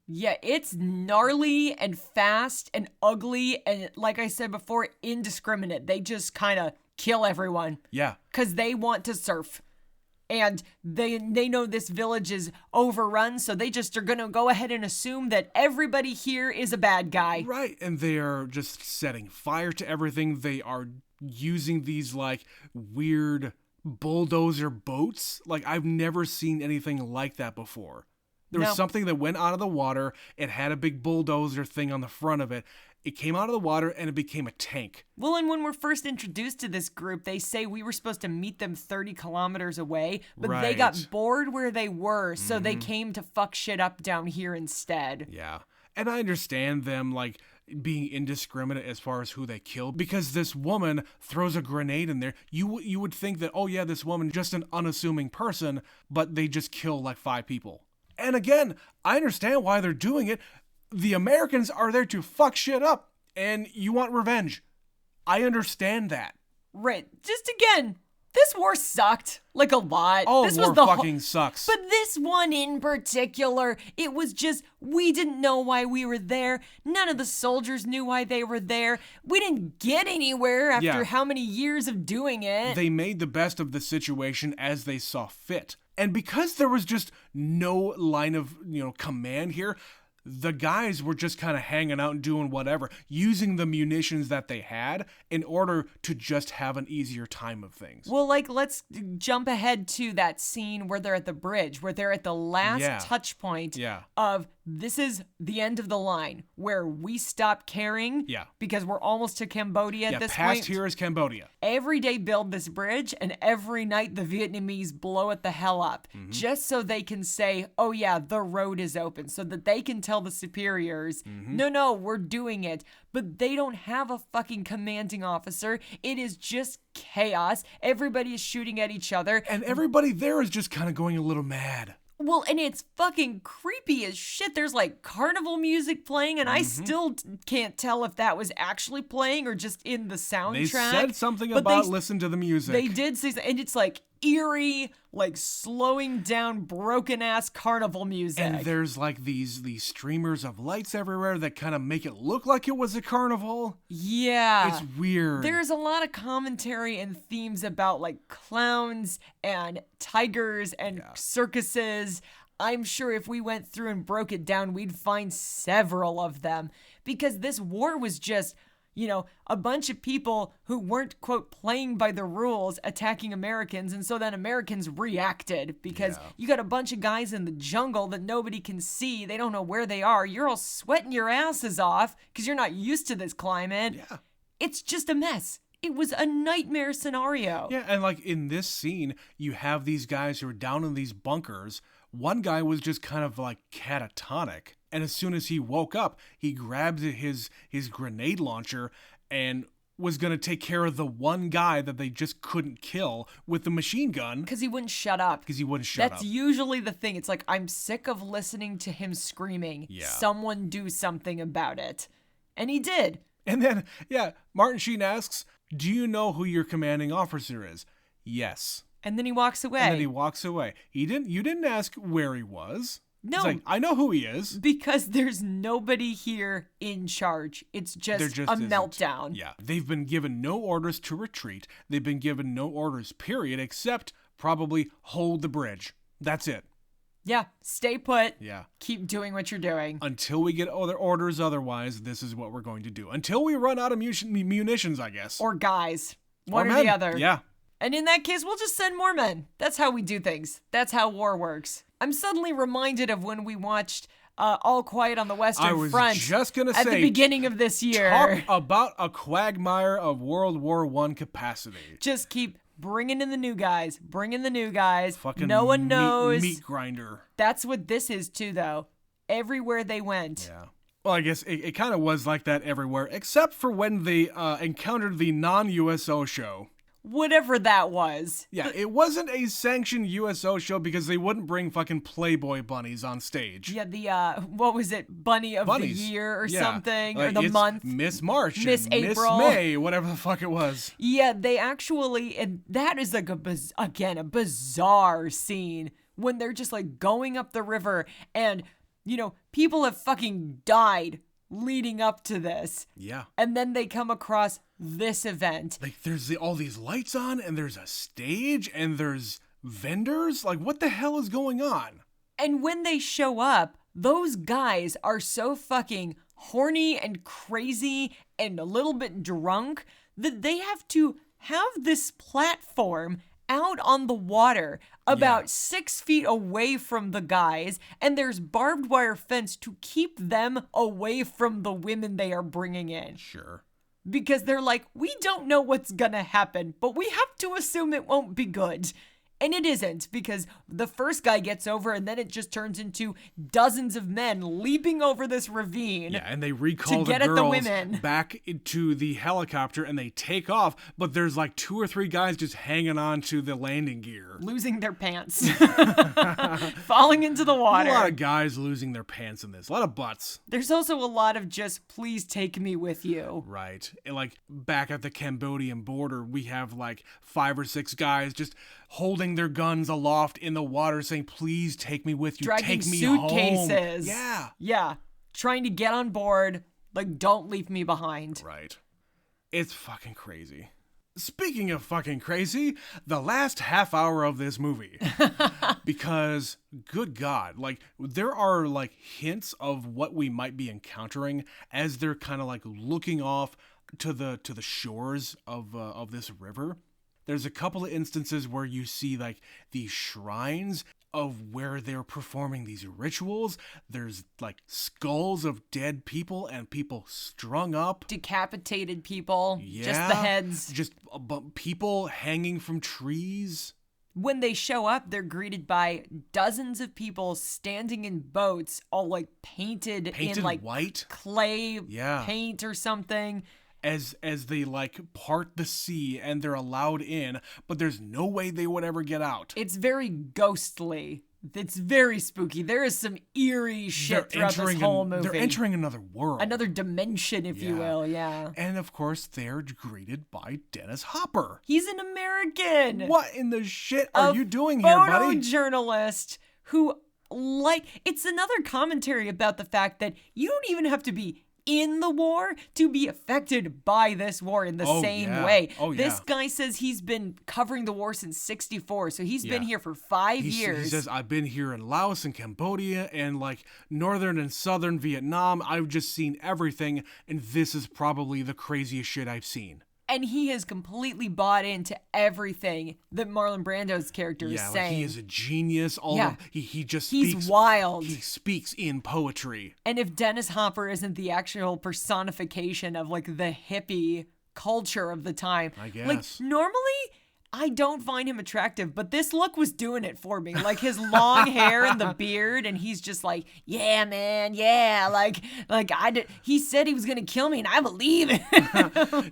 Yeah, it's gnarly and fast and ugly and, like I said before, indiscriminate. They just kind of kill everyone. Yeah. Because they want to surf. And they know this village is overrun, so they just are going to go ahead and assume that everybody here is a bad guy. Right, and they are just setting fire to everything. They are using these, like, weird bulldozer boats. Like, I've never seen anything like that before. There was something that went out of the water. It had a big bulldozer thing on the front of it. It came out of the water and it became a tank. Well, and when we're first introduced to this group, they say we were supposed to meet them 30 kilometers away, but they got bored where they were, so they came to fuck shit up down here instead. Yeah. And I understand them, like, being indiscriminate as far as who they kill, because this woman throws a grenade in there. You would think that, oh yeah, this woman just an unassuming person, but they just kill like 5 people. And again, I understand why they're doing it. The Americans are there to fuck shit up, and you want revenge. I understand that. Right. Just again, this war sucked. Like a lot. Oh, this war was fucking sucks. But this one in particular, it was just, we didn't know why we were there. None of the soldiers knew why they were there. We didn't get anywhere after how many years of doing it. They made the best of the situation as they saw fit. And because there was just no line of, command here, the guys were just kind of hanging out and doing whatever, using the munitions that they had in order to just have an easier time of things. Well, like, let's jump ahead to that scene where they're at the bridge, where they're at the last touch point of this is the end of the line, where we stop caring because we're almost to Cambodia at this point. Past here is Cambodia. Every day build this bridge, and every night the Vietnamese blow it the hell up, just so they can say, oh yeah, the road is open, so that they can tell the superiors, no, we're doing it. But they don't have a fucking commanding officer. It is just chaos. Everybody is shooting at each other. And everybody there is just kind of going a little mad. Well, and it's fucking creepy as shit. There's like carnival music playing, and I still can't tell if that was actually playing or just in the soundtrack. They said something about listen to the music. They did say, and it's like eerie, like slowing down, broken ass carnival music. And there's like these streamers of lights everywhere that kind of make it look like it was a carnival. Yeah. It's weird. There's a lot of commentary and themes about like clowns and tigers and circuses. I'm sure if we went through and broke it down, we'd find several of them, because this war was just, a bunch of people who weren't, quote, playing by the rules attacking Americans, and so then Americans reacted because you got a bunch of guys in the jungle that nobody can see. They don't know where they are. You're all sweating your asses off because you're not used to this climate. Yeah. It's just a mess. It was a nightmare scenario. Yeah, and like in this scene, you have these guys who are down in these bunkers. One guy was just kind of like catatonic. And as soon as he woke up, he grabbed his grenade launcher and was going to take care of the one guy that they just couldn't kill with the machine gun. Because he wouldn't shut up. That's usually the thing. It's like, I'm sick of listening to him screaming. Yeah. Someone do something about it. And he did. And then, Martin Sheen asks, do you know who your commanding officer is? Yes. And then he walks away. You didn't ask where he was. No. It's like, I know who he is. Because there's nobody here in charge. It's just a meltdown. Yeah. They've been given no orders to retreat. They've been given no orders, period, except probably hold the bridge. That's it. Yeah, stay put. Yeah. Keep doing what you're doing. Until we get other orders otherwise, this is what we're going to do. Until we run out of munitions, I guess. Or guys. One or men. the other. Yeah. And in that case, we'll just send more men. That's how we do things. That's how war works. I'm suddenly reminded of when we watched All Quiet on the Western I was Front just going to at say, the beginning of this year. talk about a quagmire of World War I capacity. Just keep bringing in the new guys. Bring in the new guys. Fucking no one knows. Meat grinder. That's what this is too, though. Everywhere they went. Yeah. Well, I guess it kind of was like that everywhere, except for when they encountered the non-USO show. Whatever that was. Yeah, it wasn't a sanctioned USO show because they wouldn't bring fucking Playboy bunnies on stage. Yeah, the, what was it? Bunny of Bunnies. the year or Yeah. something? Like, Or the it's month? Miss March. Miss and April. Miss May, whatever the fuck it was. Yeah, they actually, and that is like a bizarre scene when they're just like going up the river and, you know, people have fucking died leading up to this. Yeah. And then they come across this event. Like, there's all these lights on, and there's a stage, and there's vendors. Like, what the hell is going on? And when they show up, those guys are so fucking horny and crazy and a little bit drunk that they have to have this platform out on the water about 6 feet away from the guys, and there's barbed wire fence to keep them away from the women they are bringing in. Sure. Because they're like, we don't know what's gonna happen, but we have to assume it won't be good. And it isn't, because the first guy gets over and then it just turns into dozens of men leaping over this ravine. Yeah, and they recall to get the at the girls women. back into the helicopter, and they take off, but there's like 2 or 3 guys just hanging on to the landing gear. Losing their pants. Falling into the A water. lot of guys losing their pants in this. A lot of butts. There's also a lot of just, please take me with you. Right. And like back at the Cambodian border, we have like 5 or 6 guys just holding their guns aloft in the water saying, please take me with you. Dragging take me suitcases. home. Yeah. Yeah. Trying to get on board. Like, don't leave me behind. Right. It's fucking crazy. Speaking of fucking crazy, the last half hour of this movie. Because, good God, like, there are, like, hints of what we might be encountering as they're kind of, like, looking off to the shores of this river. There's a couple of instances where you see, like, these shrines of where they're performing these rituals. There's, like, skulls of dead people and people strung up. Decapitated people. Yeah. Just the heads. Just people hanging from trees. When they show up, they're greeted by dozens of people standing in boats, all, like, painted in, like, white. clay Yeah. paint or something. As they like part the sea and they're allowed in, but there's no way they would ever get out. It's very ghostly. It's very spooky. There is some eerie shit throughout this whole movie. They're entering another world. Another dimension, if you will, yeah. And of course, they're greeted by Dennis Hopper. He's an American. What in the shit are you doing here, buddy? Photojournalist who, like, it's another commentary about the fact that you don't even have to be in the war to be affected by this war in the same way. This guy says he's been covering the war since 1964, so he's been here for 5 years. He says, I've been here in Laos and Cambodia and like northern and southern Vietnam. I've just seen everything, and this is probably the craziest shit I've seen. And he has completely bought into everything that Marlon Brando's character is saying. Like he is a genius. He's wild. He speaks in poetry. And if Dennis Hopper isn't the actual personification of like the hippie culture of the time, I guess. Like normally I don't find him attractive, but this look was doing it for me. Like his long hair and the beard, and he's just like, yeah, man, yeah. He said he was gonna kill me, and I believe it.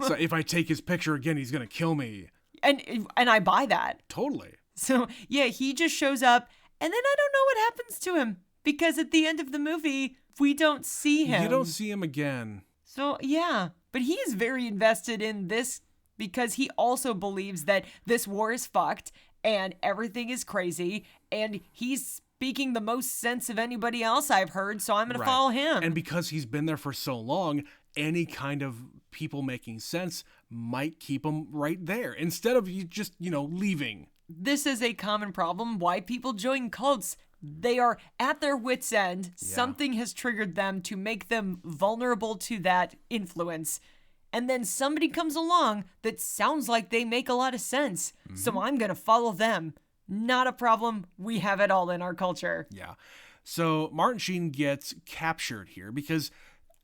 So if I take his picture again, he's gonna kill me. And I buy that. Totally. So yeah, he just shows up, and then I don't know what happens to him because at the end of the movie, we don't see him. You don't see him again. So yeah, but he is very invested in this. Because he also believes that this war is fucked and everything is crazy, and he's speaking the most sense of anybody else I've heard, so I'm going to follow him. And because he's been there for so long, any kind of people making sense might keep him right there instead of you just, leaving. This is a common problem why people join cults. They are at their wits' end. Something has triggered them to make them vulnerable to that influence. And then somebody comes along that sounds like they make a lot of sense. So I'm going to follow them. Not a problem. We have it all in our culture. Yeah. So Martin Sheen gets captured here because,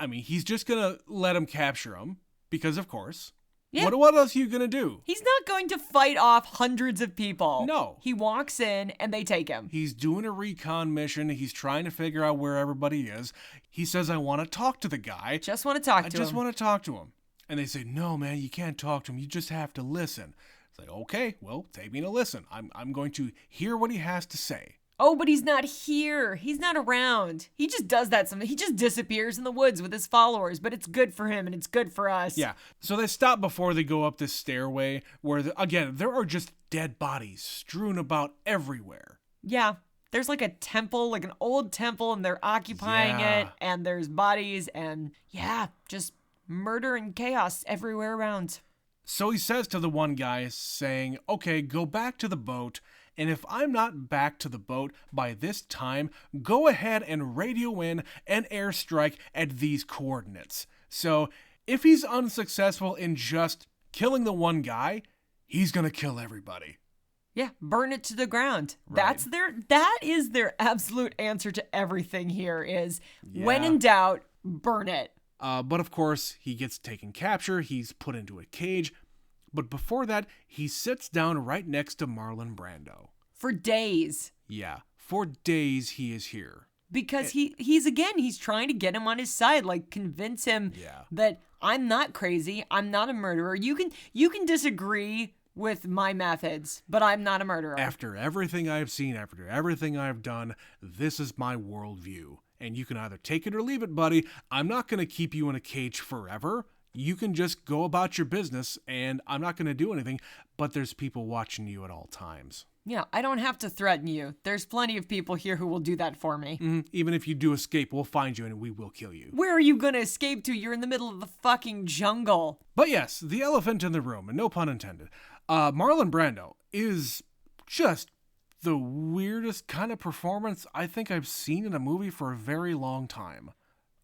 I mean, he's just going to let him capture him because, of course. Yeah. What else are you going to do? He's not going to fight off hundreds of people. No. He walks in and they take him. He's doing a recon mission. He's trying to figure out where everybody is. He says, I want to talk to the guy. Just want to talk to him. I just want to talk to him. And they say, no, man, you can't talk to him. You just have to listen. It's like, okay, well, take me to listen. I'm going to hear what he has to say. Oh, but he's not here. He's not around. He just does that sometimes. He just disappears in the woods with his followers, but it's good for him and it's good for us. Yeah. So they stop before they go up this stairway where, again, there are just dead bodies strewn about everywhere. Yeah. There's like a temple, like an old temple, and they're occupying it, and there's bodies, and just murder and chaos everywhere around. So he says to the one guy, saying, okay, go back to the boat, and if I'm not back to the boat by this time, go ahead and radio in an airstrike at these coordinates. So if he's unsuccessful in just killing the one guy, he's gonna kill everybody. Yeah, burn it to the ground. Right. That is their absolute answer to everything here is, when in doubt, burn it. But of course, he gets taken capture, he's put into a cage, but before that, he sits down right next to Marlon Brando. For days. Yeah, for days he is here. Because he's trying to get him on his side, like convince him that I'm not crazy, I'm not a murderer. You can disagree with my methods, but I'm not a murderer. After everything I've seen, after everything I've done, this is my worldview. And you can either take it or leave it, buddy. I'm not going to keep you in a cage forever. You can just go about your business, and I'm not going to do anything, but there's people watching you at all times. Yeah, I don't have to threaten you. There's plenty of people here who will do that for me. Even if you do escape, we'll find you and we will kill you. Where are you going to escape to? You're in the middle of the fucking jungle. But yes, the elephant in the room, and no pun intended. Marlon Brando is just the weirdest kind of performance I think I've seen in a movie for a very long time.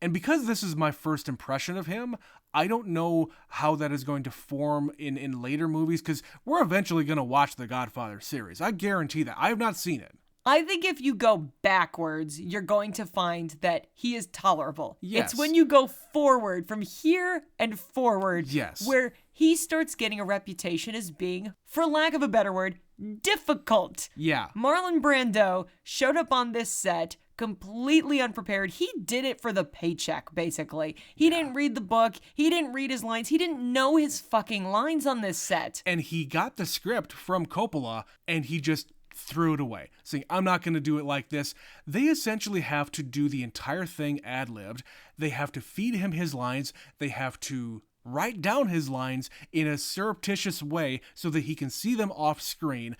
And because this is my first impression of him, I don't know how that is going to form in later movies, because we're eventually going to watch the Godfather series. I guarantee that. I have not seen it. I think if you go backwards, you're going to find that he is tolerable. Yes. It's when you go forward, from here and forward, yes, where he starts getting a reputation as being, for lack of a better word, difficult. Yeah. Marlon Brando showed up on this set completely unprepared. He did it for the paycheck, basically. He didn't read the book. He didn't read his lines. He didn't know his fucking lines on this set. And he got the script from Coppola, and he just threw it away, saying, I'm not going to do it like this. They essentially have to do the entire thing ad-libbed. They have to feed him his lines. They have to write down his lines in a surreptitious way so that he can see them off screen.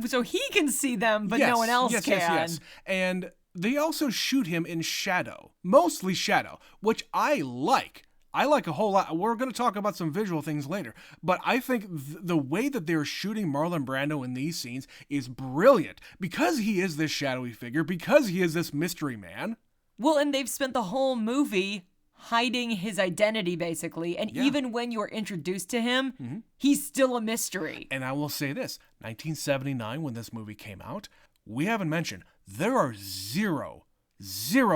So he can see them, but no one else can. Yes. And they also shoot him in shadow, mostly shadow, which I like. I like a whole lot. We're going to talk about some visual things later, but I think the way that they're shooting Marlon Brando in these scenes is brilliant because he is this shadowy figure, because he is this mystery man. Well, and they've spent the whole movie hiding his identity, basically, and even when you're introduced to him, he's still a mystery. And I will say this, 1979, when this movie came out, we haven't mentioned, there are zero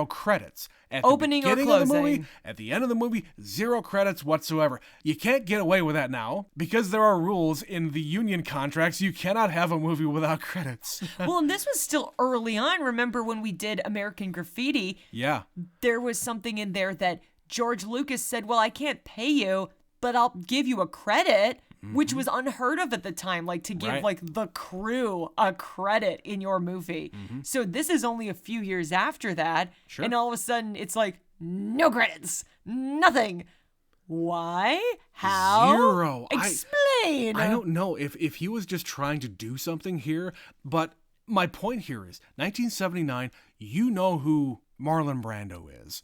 credits at opening the beginning or of the movie, closing. at the end of the movie, 0 credits whatsoever. You can't get away with that now because there are rules in the union contracts. You cannot have a movie without credits. Well, and this was still early on. Remember when we did American Graffiti? Yeah. There was something in there that George Lucas said, well, I can't pay you, but I'll give you a credit, which was unheard of at the time, like to give like the crew a credit in your movie. So this is only a few years after that. Sure. And all of a sudden it's like, no credits, nothing. Why? How? 0. Explain. I don't know if he was just trying to do something here, but my point here is 1979, you know who Marlon Brando is.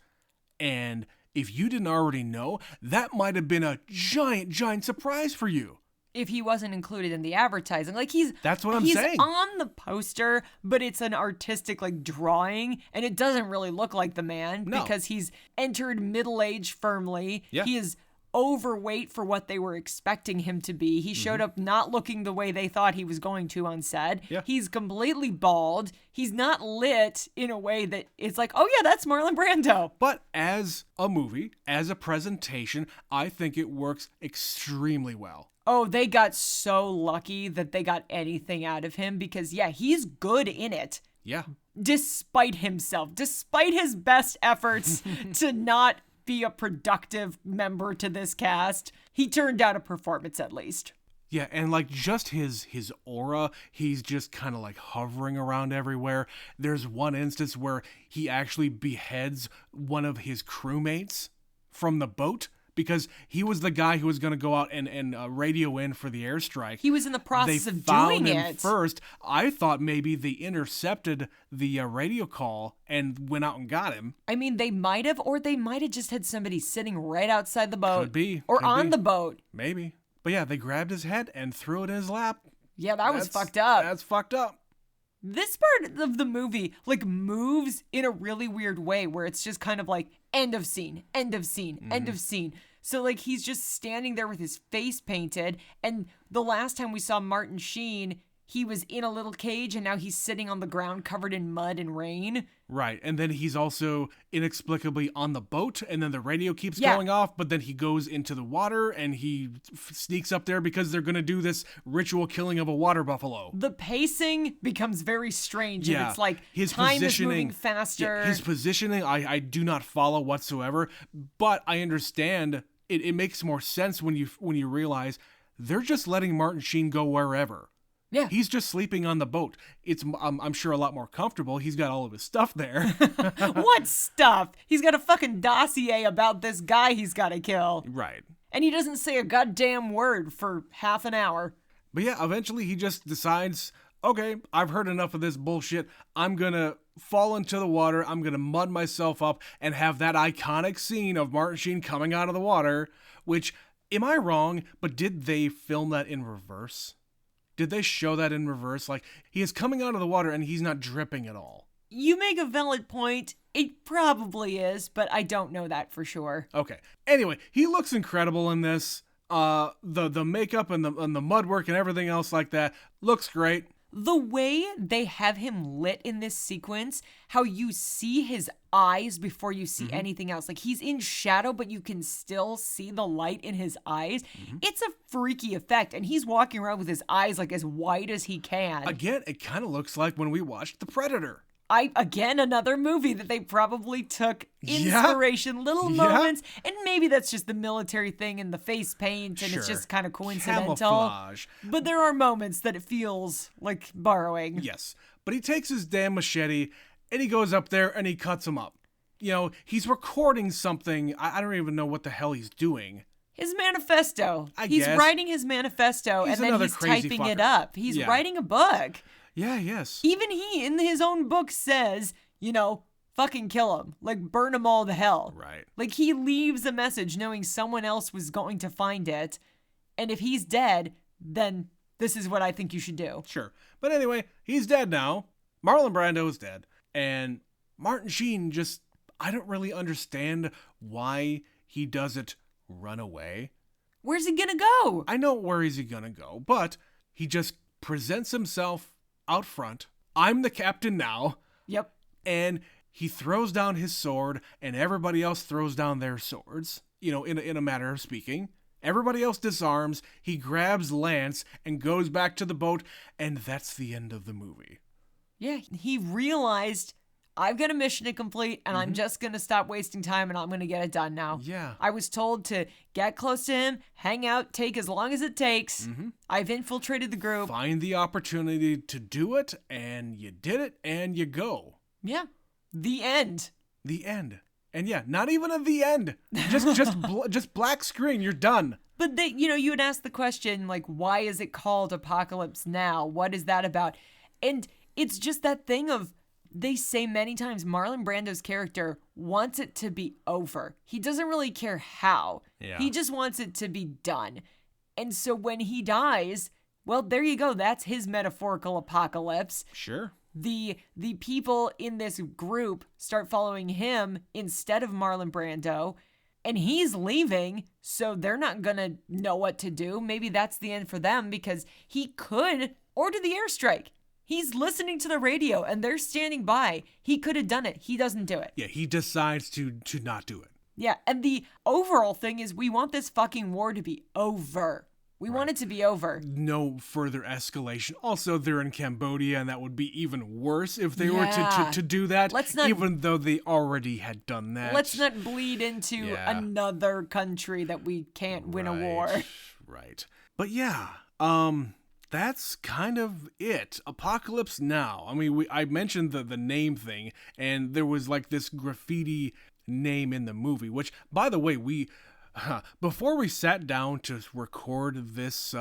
And if you didn't already know, that might have been a giant surprise for you. if he wasn't included in the advertising. Like That's what I'm he's saying. on the poster, but it's an artistic like drawing, and it doesn't really look like the man No. because he's entered middle age firmly. Yeah. He is overweight for what they were expecting him to be. He showed up not looking the way they thought he was going to on set. Yeah. He's completely bald. He's not lit in a way that it's like, oh yeah, that's Marlon Brando. But as a movie, as a presentation, I think it works extremely well. Oh, they got so lucky that they got anything out of him because, yeah, he's good in it. Yeah. Despite himself, despite his best efforts to not be a productive member to this cast, he turned out a performance at least. Yeah, and like just his aura, he's just kind of like hovering around everywhere. There's one instance where he actually beheads one of his crewmates from the boat because he was the guy who was going to go out and radio in for the airstrike. He was in the process They of found doing him it. first. I thought maybe they intercepted the radio call and went out and got him. I mean, they might have, or they might have just had somebody sitting right outside the boat. Could be. Or could on be. the boat. Maybe. But yeah, they grabbed his head and threw it in his lap. Yeah, that was That's fucked up. That's fucked up. This part of the movie like moves in a really weird way where it's just kind of like end of scene, end of scene, end of scene. So like he's just standing there with his face painted, and the last time we saw Martin Sheen, he was in a little cage and now he's sitting on the ground covered in mud and rain. Right, and then he's also inexplicably on the boat, and then the radio keeps Yeah. going off, but then he goes into the water, and he sneaks up there because they're going to do this ritual killing of a water buffalo. The pacing becomes very strange, and Yeah, it's like his time is positioning- moving faster. His positioning, I do not follow whatsoever, but I understand it makes more sense when you realize they're just letting Martin Sheen go wherever. Yeah. He's just sleeping on the boat. It's I'm sure a lot more comfortable. He's got all of his stuff there. What stuff? He's got a fucking dossier about this guy he's got to kill. Right. And he doesn't say a goddamn word for half an hour. But yeah, eventually he just decides, okay, I've heard enough of this bullshit. I'm going to fall into the water. I'm going to mud myself up and have that iconic scene of Martin Sheen coming out of the water, which, am I wrong, but did they film that in reverse? Did they show that in reverse? Like, he is coming out of the water and he's not dripping at all. You make a valid point. It probably is, but I don't know that for sure. Okay. Anyway, he looks incredible in this. The makeup and the mud work and everything else like that looks great. The way they have him lit in this sequence, how you see his eyes before you see anything else. Like he's in shadow, but you can still see the light in his eyes. It's a freaky effect. And he's walking around with his eyes like as wide as he can. Again, it kind of looks like when we watched The Predator. Again, another movie that they probably took Yeah. inspiration, little Yeah. moments, and maybe that's just the military thing and the face paint, and it's Sure. just kind of coincidental. Camouflage. But there are moments that it feels like borrowing. Yes. But he takes his damn machete and he goes up there and he cuts him up. You know, he's recording something. I don't even know what the hell he's doing. His manifesto. He's guess. writing his manifesto, He's and then another he's crazy typing it fucker. up. He's Yeah. writing a book. Yeah, yes. Even he, in his own book, says, fucking kill him. Like, burn them all to hell. Right. Like, he leaves a message knowing someone else was going to find it. And if he's dead, then this is what I think you should do. Sure. But anyway, he's dead now. Marlon Brando is dead. And Martin Sheen just, I don't really understand why he doesn't run away. Where's he gonna go? I know where is he gonna go, but he just presents himself out front. I'm the captain now. Yep. And he throws down his sword and everybody else throws down their swords, in a matter of speaking. Everybody else disarms. He grabs Lance and goes back to the boat, and that's the end of the movie. Yeah, he realized I've got a mission to complete and I'm just going to stop wasting time and I'm going to get it done now. Yeah. I was told to get close to him, hang out, take as long as it takes. I've infiltrated the group. Find the opportunity to do it, and you did it, and you go. Yeah. The end. The end. And yeah, not even at the end. Just black screen. You're done. But they, you had asked the question, like, why is it called Apocalypse Now? What is that about? And it's just that thing of, they say many times Marlon Brando's character wants it to be over. He doesn't really care how. Yeah. He just wants it to be done. And so when he dies, well, there you go. That's his metaphorical apocalypse. Sure. The people in this group start following him instead of Marlon Brando, and he's leaving, so they're not gonna know what to do. Maybe that's the end for them, because he could order the airstrike. He's listening to the radio and they're standing by. He could have done it. He doesn't do it. Yeah, he decides to not do it. Yeah, and the overall thing is we want this fucking war to be over. We want it to be over. No further escalation. Also, they're in Cambodia, and that would be even worse if they were to do that, even though they already had done that. Let's not bleed into another country that we can't win a war. Right. But yeah, that's kind of it. Apocalypse Now. I mean, I mentioned the name thing, and there was like this graffiti name in the movie, which, by the way, before we sat down to record this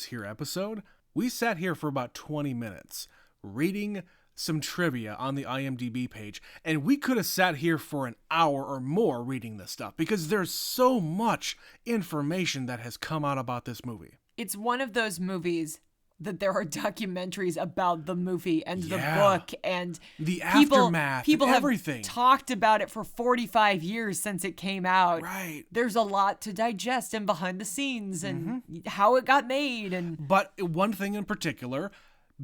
here episode, we sat here for about 20 minutes reading some trivia on the IMDb page, and we could have sat here for an hour or more reading this stuff because there's so much information that has come out about this movie. It's one of those movies that there are documentaries about the movie and the book and the aftermath, people and have everything. Talked about it for 45 years since it came out. Right. There's a lot to digest and behind the scenes and how it got made. But one thing in particular,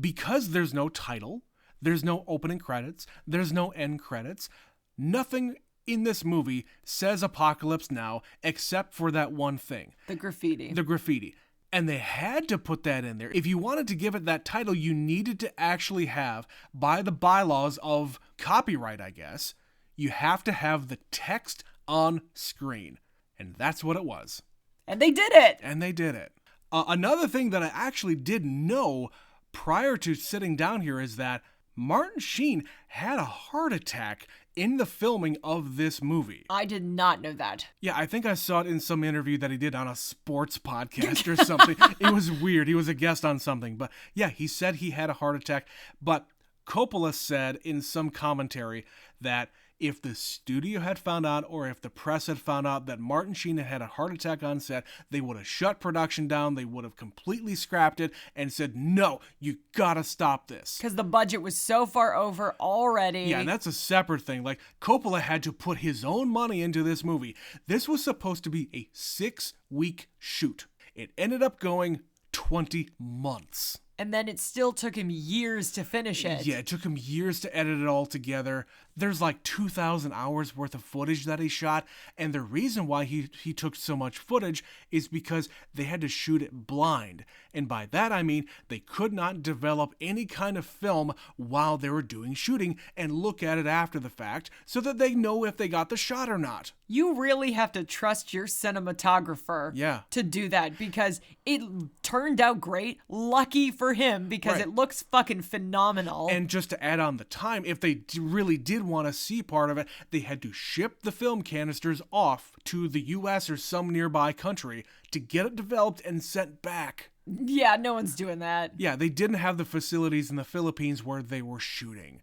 because there's no title, there's no opening credits, there's no end credits, nothing in this movie says Apocalypse Now except for that one thing. The graffiti. And they had to put that in there. If you wanted to give it that title, you needed to actually have, by the bylaws of copyright, I guess, you have to have the text on screen. And that's what it was. And they did it. Another thing that I actually didn't know prior to sitting down here is that Martin Sheen had a heart attack in the filming of this movie. I did not know that. Yeah, I think I saw it in some interview that he did on a sports podcast or something. It was weird. He was a guest on something. But yeah, he said he had a heart attack. But Coppola said in some commentary that if the studio had found out, or if the press had found out that Martin Sheen had a heart attack on set, they would have shut production down, they would have completely scrapped it, and said, no, you gotta stop this. Because the budget was so far over already. Yeah, and that's a separate thing. Like, Coppola had to put his own money into this movie. This was supposed to be a 6-week shoot. It ended up going 20 months. And then it still took him years to finish it. Yeah, it took him years to edit it all together. There's like 2,000 hours worth of footage that he shot. And the reason why he took so much footage is because they had to shoot it blind. And by that I mean they could not develop any kind of film while they were doing shooting and look at it after the fact so that they know if they got the shot or not. You really have to trust your cinematographer to do that, because it turned out great. Lucky for him, because it looks fucking phenomenal. And just to add on the time, if they really did want to see part of it, they had to ship the film canisters off to the US or some nearby country to get it developed and sent back. Yeah, no one's doing that. Yeah, they didn't have the facilities in the Philippines where they were shooting.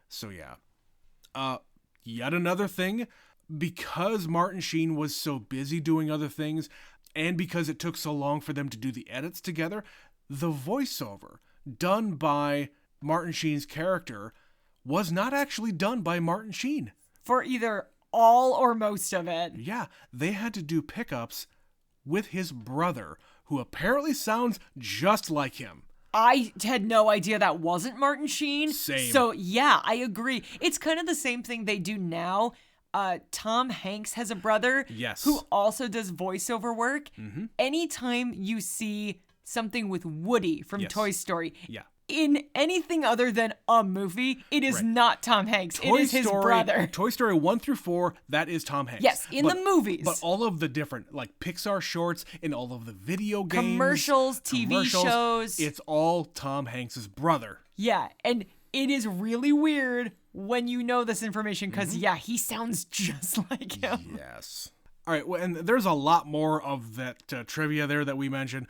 So yeah. Yet another thing, because Martin Sheen was so busy doing other things, and because it took so long for them to do the edits together, the voiceover done by Martin Sheen's character was not actually done by Martin Sheen. For either all or most of it. Yeah, they had to do pickups with his brother, who apparently sounds just like him. I had no idea that wasn't Martin Sheen. Same. So yeah, I agree. It's kind of the same thing they do now. Tom Hanks has a brother who also does voiceover work. Mm-hmm. Anytime you see something with Woody from Toy Story, in anything other than a movie, it is not Tom Hanks. It is his brother. Toy Story 1 through 4, that is Tom Hanks. Yes, the movies. But all of the different, like, Pixar shorts and all of the video games. Commercials, TV shows. It's all Tom Hanks' brother. Yeah, and it is really weird when you know this information, because, he sounds just like him. Yes. All right, well, and there's a lot more of that trivia there that we mentioned.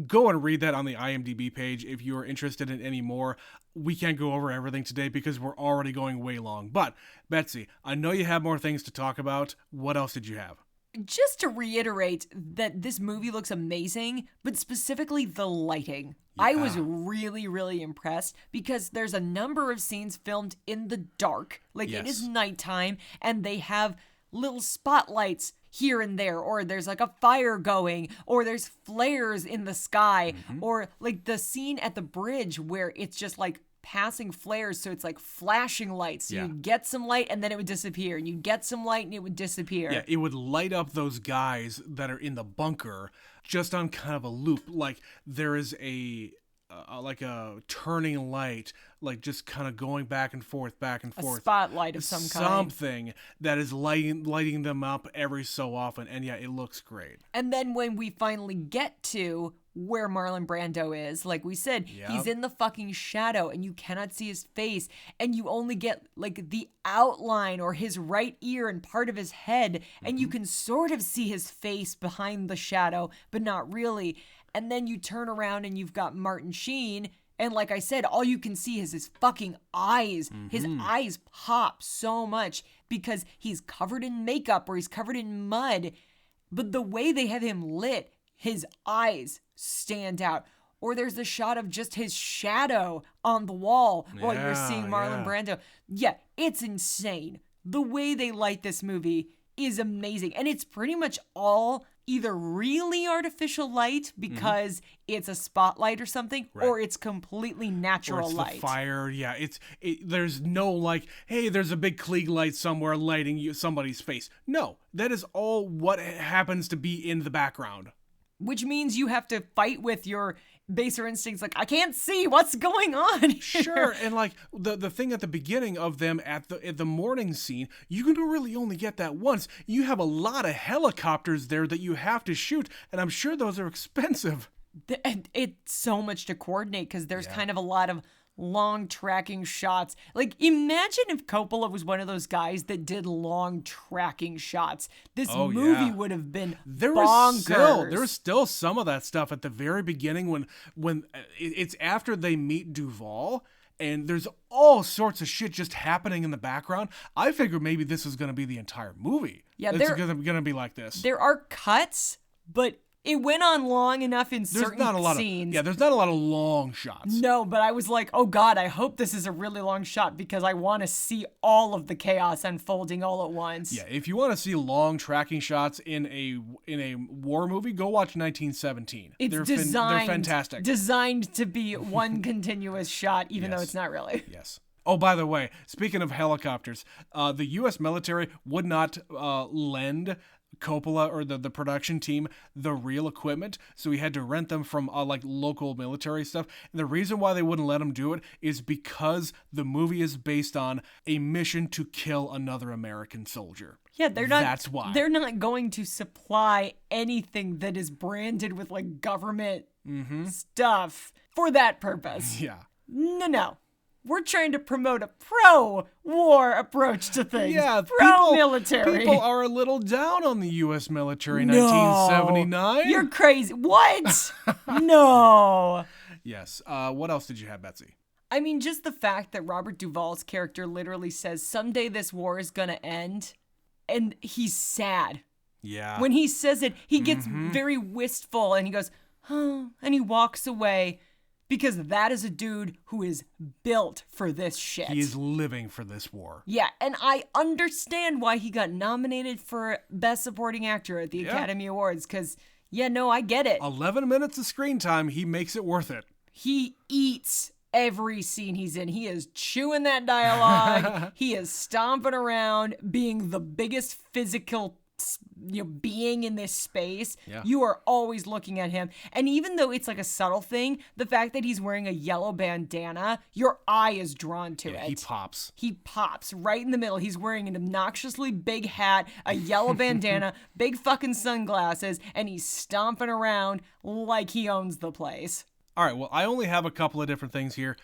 Go and read that on the IMDb page if you are interested in any more. We can't go over everything today because we're already going way long. But, Betsy, I know you have more things to talk about. What else did you have? Just to reiterate that this movie looks amazing, but specifically the lighting. I was really, really impressed because there's a number of scenes filmed in the dark. Like, it is nighttime, and they have little spotlights here and there, or there's like a fire going, or there's flares in the sky, or like the scene at the bridge where it's just like passing flares, so it's like flashing lights. So you'd get some light and then it would disappear, and you'd get some light and it would disappear. Yeah, it would light up those guys that are in the bunker just on kind of a loop. Like there is a turning light, like just kind of going back and forth, a spotlight of some kind. Something that is lighting them up every so often, and yeah, it looks great. And then when we finally get to where Marlon Brando is, like we said, he's in the fucking shadow and you cannot see his face, and you only get like the outline or his right ear and part of his head, and you can sort of see his face behind the shadow, but not really. And then you turn around and you've got Martin Sheen, and like I said, all you can see is his fucking eyes. His eyes pop so much because he's covered in makeup or he's covered in mud, but the way they have him lit, his eyes stand out. Or there's the shot of just his shadow on the wall while you're seeing Marlon Brando. Yeah, it's insane. The way they light this movie is amazing. And it's pretty much all either really artificial light because it's a spotlight or something, or it's completely natural or it's light. The fire, there's no like, hey, there's a big Klieg light somewhere lighting somebody's face. No, that is all what happens to be in the background. Which means you have to fight with your baser instincts, like, I can't see what's going on here. Sure, and like the thing at the beginning of them at the morning scene, you can really only get that once. You have a lot of helicopters there that you have to shoot, and I'm sure those are expensive. It's so much to coordinate because there's kind of a lot of long tracking shots. Like, imagine if Coppola was one of those guys that did long tracking shots. This movie would have been bonkers. There was still some of that stuff at the very beginning when it's after they meet Duvall, and there's all sorts of shit just happening in the background. I figured maybe this was going to be the entire movie. Yeah, it's going to be like this. There are cuts, but it went on long enough in certain scenes. There's not a lot of long shots. No, but I was like, oh God, I hope this is a really long shot because I want to see all of the chaos unfolding all at once. Yeah, if you want to see long tracking shots in a war movie, go watch 1917. They're fantastic. Designed to be one continuous shot, even though it's not really. Yes. Oh, by the way, speaking of helicopters, the U.S. military would not lend Coppola or the production team the real equipment, so he had to rent them from like local military stuff. And the reason why they wouldn't let him do it is because the movie is based on a mission to kill another American soldier. Yeah, they're not. That's why they're not going to supply anything that is branded with like government stuff for that purpose. Yeah. No. We're trying to promote a pro-war approach to things. Yeah, pro-military. People are a little down on the U.S. military in 1979. You're crazy. What? No. Yes. What else did you have, Betsy? I mean, just the fact that Robert Duvall's character literally says, someday this war is going to end, and he's sad. Yeah. When he says it, he gets very wistful, and he goes, oh, and he walks away. Because that is a dude who is built for this shit. He is living for this war. Yeah, and I understand why he got nominated for Best Supporting Actor at the Academy Awards, because, I get it. 11 minutes of screen time, he makes it worth it. He eats every scene he's in. He is chewing that dialogue. He is stomping around, being the biggest physical being in this space. You are always looking at him, and even though it's like a subtle thing, the fact that he's wearing a yellow bandana, your eye is drawn to it. He pops right in the middle. He's wearing an obnoxiously big hat, a yellow bandana, big fucking sunglasses, and he's stomping around like he owns the place. All right, well, I only have a couple of different things here.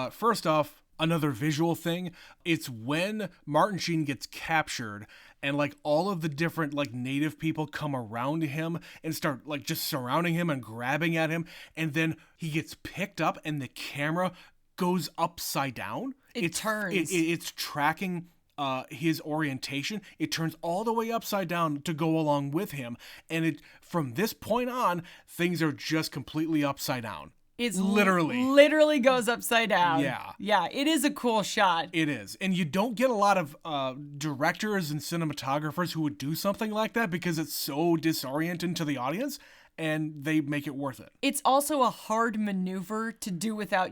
First off, another visual thing. It's when Martin Sheen gets captured and like all of the different like native people come around him and start like just surrounding him and grabbing at him, and then he gets picked up and the camera goes upside down. It turns. It's tracking his orientation, it turns all the way upside down to go along with him. And from this point on, things are just completely upside down. It's literally goes upside down. Yeah. Yeah, it is a cool shot. It is. And you don't get a lot of directors and cinematographers who would do something like that because it's so disorienting to the audience, and they make it worth it. It's also a hard maneuver to do without,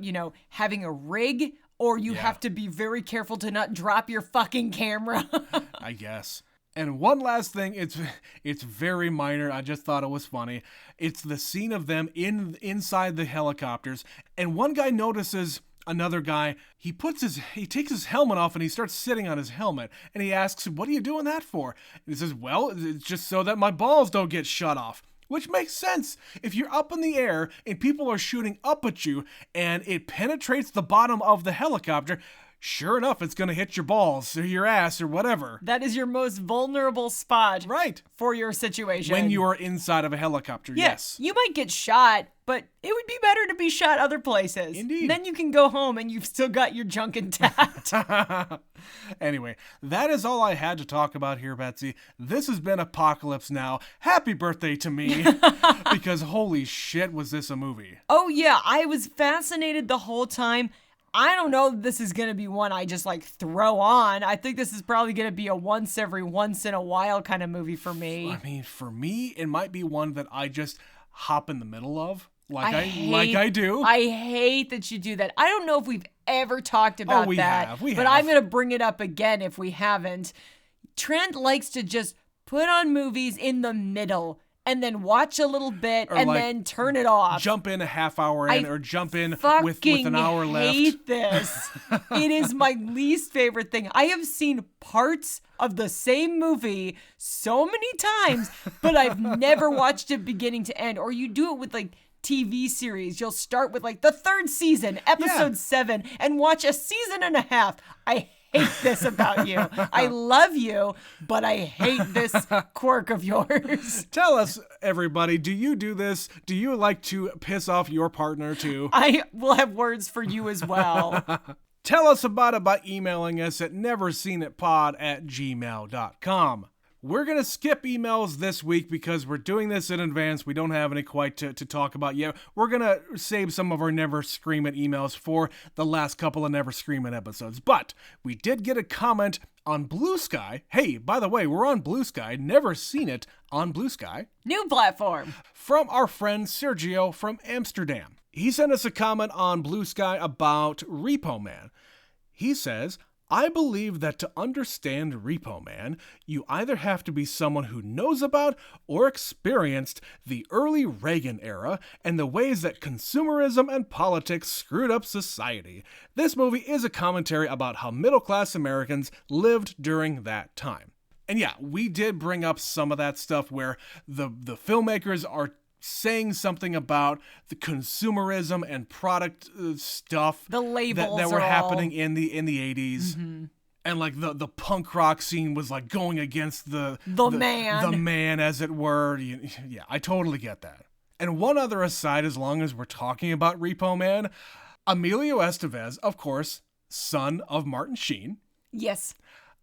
having a rig, or you have to be very careful to not drop your fucking camera. I guess. And one last thing, it's very minor. I just thought it was funny. It's the scene of them inside the helicopters, and one guy notices another guy. He takes his helmet off and he starts sitting on his helmet, and he asks, "What are you doing that for?" And he says, "Well, it's just so that my balls don't get shut off." Which makes sense. If you're up in the air and people are shooting up at you and it penetrates the bottom of the helicopter, sure enough, it's going to hit your balls or your ass or whatever. That is your most vulnerable spot. Right. For your situation. When you are inside of a helicopter, yes. You might get shot, but it would be better to be shot other places. Indeed. Then you can go home and you've still got your junk intact. Anyway, that is all I had to talk about here, Betsy. This has been Apocalypse Now. Happy birthday to me. Because holy shit, was this a movie. Oh yeah, I was fascinated the whole time. I don't know if this is going to be one I just throw on. I think this is probably going to be a once in a while kind of movie for me. I mean, for me, it might be one that I just hop in the middle of. Like I do. I hate that you do that. I don't know if we've ever talked about we that. have. But I'm going to bring it up again if we haven't. Trent likes to just put on movies in the middle and then watch a little bit and then turn it off. Jump in a half hour in or jump in with an hour left. I hate this. It is my least favorite thing. I have seen parts of the same movie so many times, but I've never watched it beginning to end. Or you do it with TV series. You'll start with the third season, episode 7, and watch a season and a half. I hate this about you. I love you, but I hate this quirk of yours. Tell us, everybody, do you do this? Do you like to piss off your partner too? I will have words for you as well. Tell us about it by emailing us at neverseenitpod@gmail.com. We're going to skip emails this week because we're doing this in advance. We don't have any quite to talk about yet. We're going to save some of our Never Scream It emails for the last couple of Never Scream It episodes. But we did get a comment on Blue Sky. Hey, by the way, we're on Blue Sky. Never Seen It on Blue Sky. New platform. From our friend Sergio from Amsterdam. He sent us a comment on Blue Sky about Repo Man. He says, I believe that to understand Repo Man, you either have to be someone who knows about or experienced the early Reagan era and the ways that consumerism and politics screwed up society. This movie is a commentary about how middle-class Americans lived during that time. And yeah, we did bring up some of that stuff where the filmmakers are saying something about the consumerism and product stuff, the labels that were happening in the 80s. Mm-hmm. And the punk rock scene was going against the man, as it were. Yeah, I totally get that. And one other aside, as long as we're talking about Repo Man, Emilio Estevez, of course, son of Martin Sheen. Yes.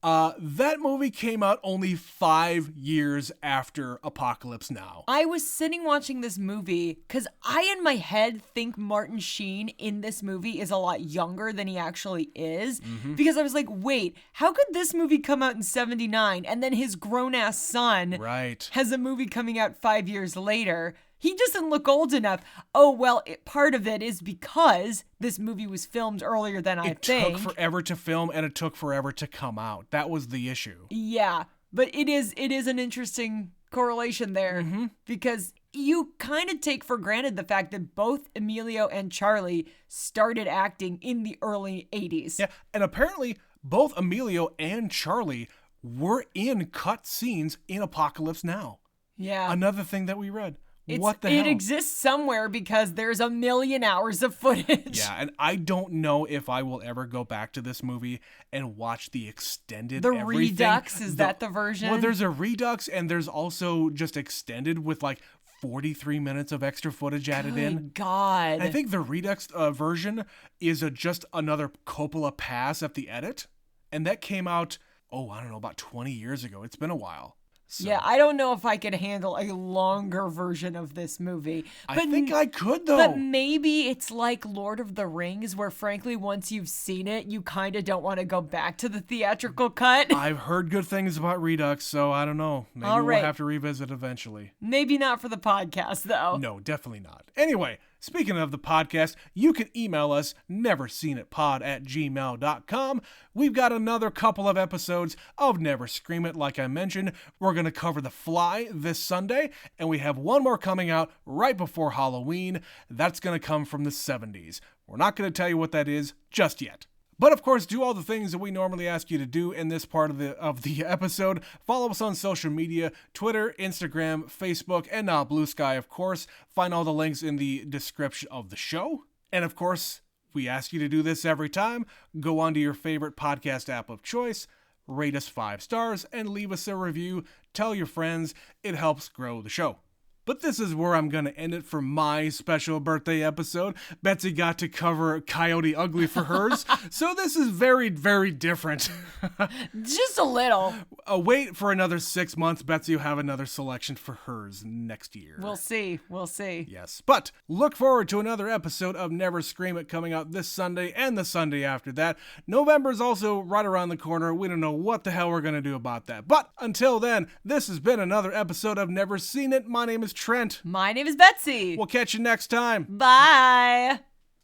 That movie came out only 5 years after Apocalypse Now. I was sitting watching this movie because I, in my head, think Martin Sheen in this movie is a lot younger than he actually is. Mm-hmm. Because I was like, wait, how could this movie come out in 79 and then his grown-ass son has a movie coming out 5 years later? He doesn't look old enough. Oh, well, part of it is because this movie was filmed earlier than I think. It took forever to film and it took forever to come out. That was the issue. Yeah, but it is an interesting correlation there because you kind of take for granted the fact that both Emilio and Charlie started acting in the early 80s. Yeah, and apparently both Emilio and Charlie were in cut scenes in Apocalypse Now. Yeah. Another thing that we read. What the hell? It exists somewhere because there's 1 million hours of footage. Yeah, and I don't know if I will ever go back to this movie and watch the extended everything. Redux, is that the version? Well, there's a Redux, and there's also just extended with 43 minutes of extra footage added in. Good God. I think the Redux version is just another Coppola pass at the edit, and that came out I don't know, about 20 years ago. It's been a while. So, Yeah, I don't know if I could handle a longer version of this movie. But I think I could, though. But maybe it's like Lord of the Rings, where frankly, once you've seen it, you kind of don't want to go back to the theatrical cut. I've heard good things about Redux, so I don't know. Maybe All right. we'll have to revisit eventually. Maybe not for the podcast, though. No, definitely not. Anyway, speaking of the podcast, you can email us, neverseenitpod@gmail.com. We've got another couple of episodes of Never Scream It, like I mentioned. We're going to cover The Fly this Sunday, and we have one more coming out right before Halloween. That's going to come from the 70s. We're not going to tell you what that is just yet. But of course, do all the things that we normally ask you to do in this part of the episode. Follow us on social media, Twitter, Instagram, Facebook, and now Blue Sky, of course. Find all the links in the description of the show. And of course, we ask you to do this every time. Go onto your favorite podcast app of choice, rate us 5 stars, and leave us a review. Tell your friends. It helps grow the show. But this is where I'm going to end it for my special birthday episode. Betsy got to cover Coyote Ugly for hers, so this is very, very different. Just a little. Wait for another 6 months. Betsy will have another selection for hers next year. We'll see. We'll see. Yes, but look forward to another episode of Never Scream It coming out this Sunday and the Sunday after that. November's also right around the corner. We don't know what the hell we're going to do about that. But until then, this has been another episode of Never Seen It. My name is Trent. My name is Betsy. We'll catch you next time. Bye.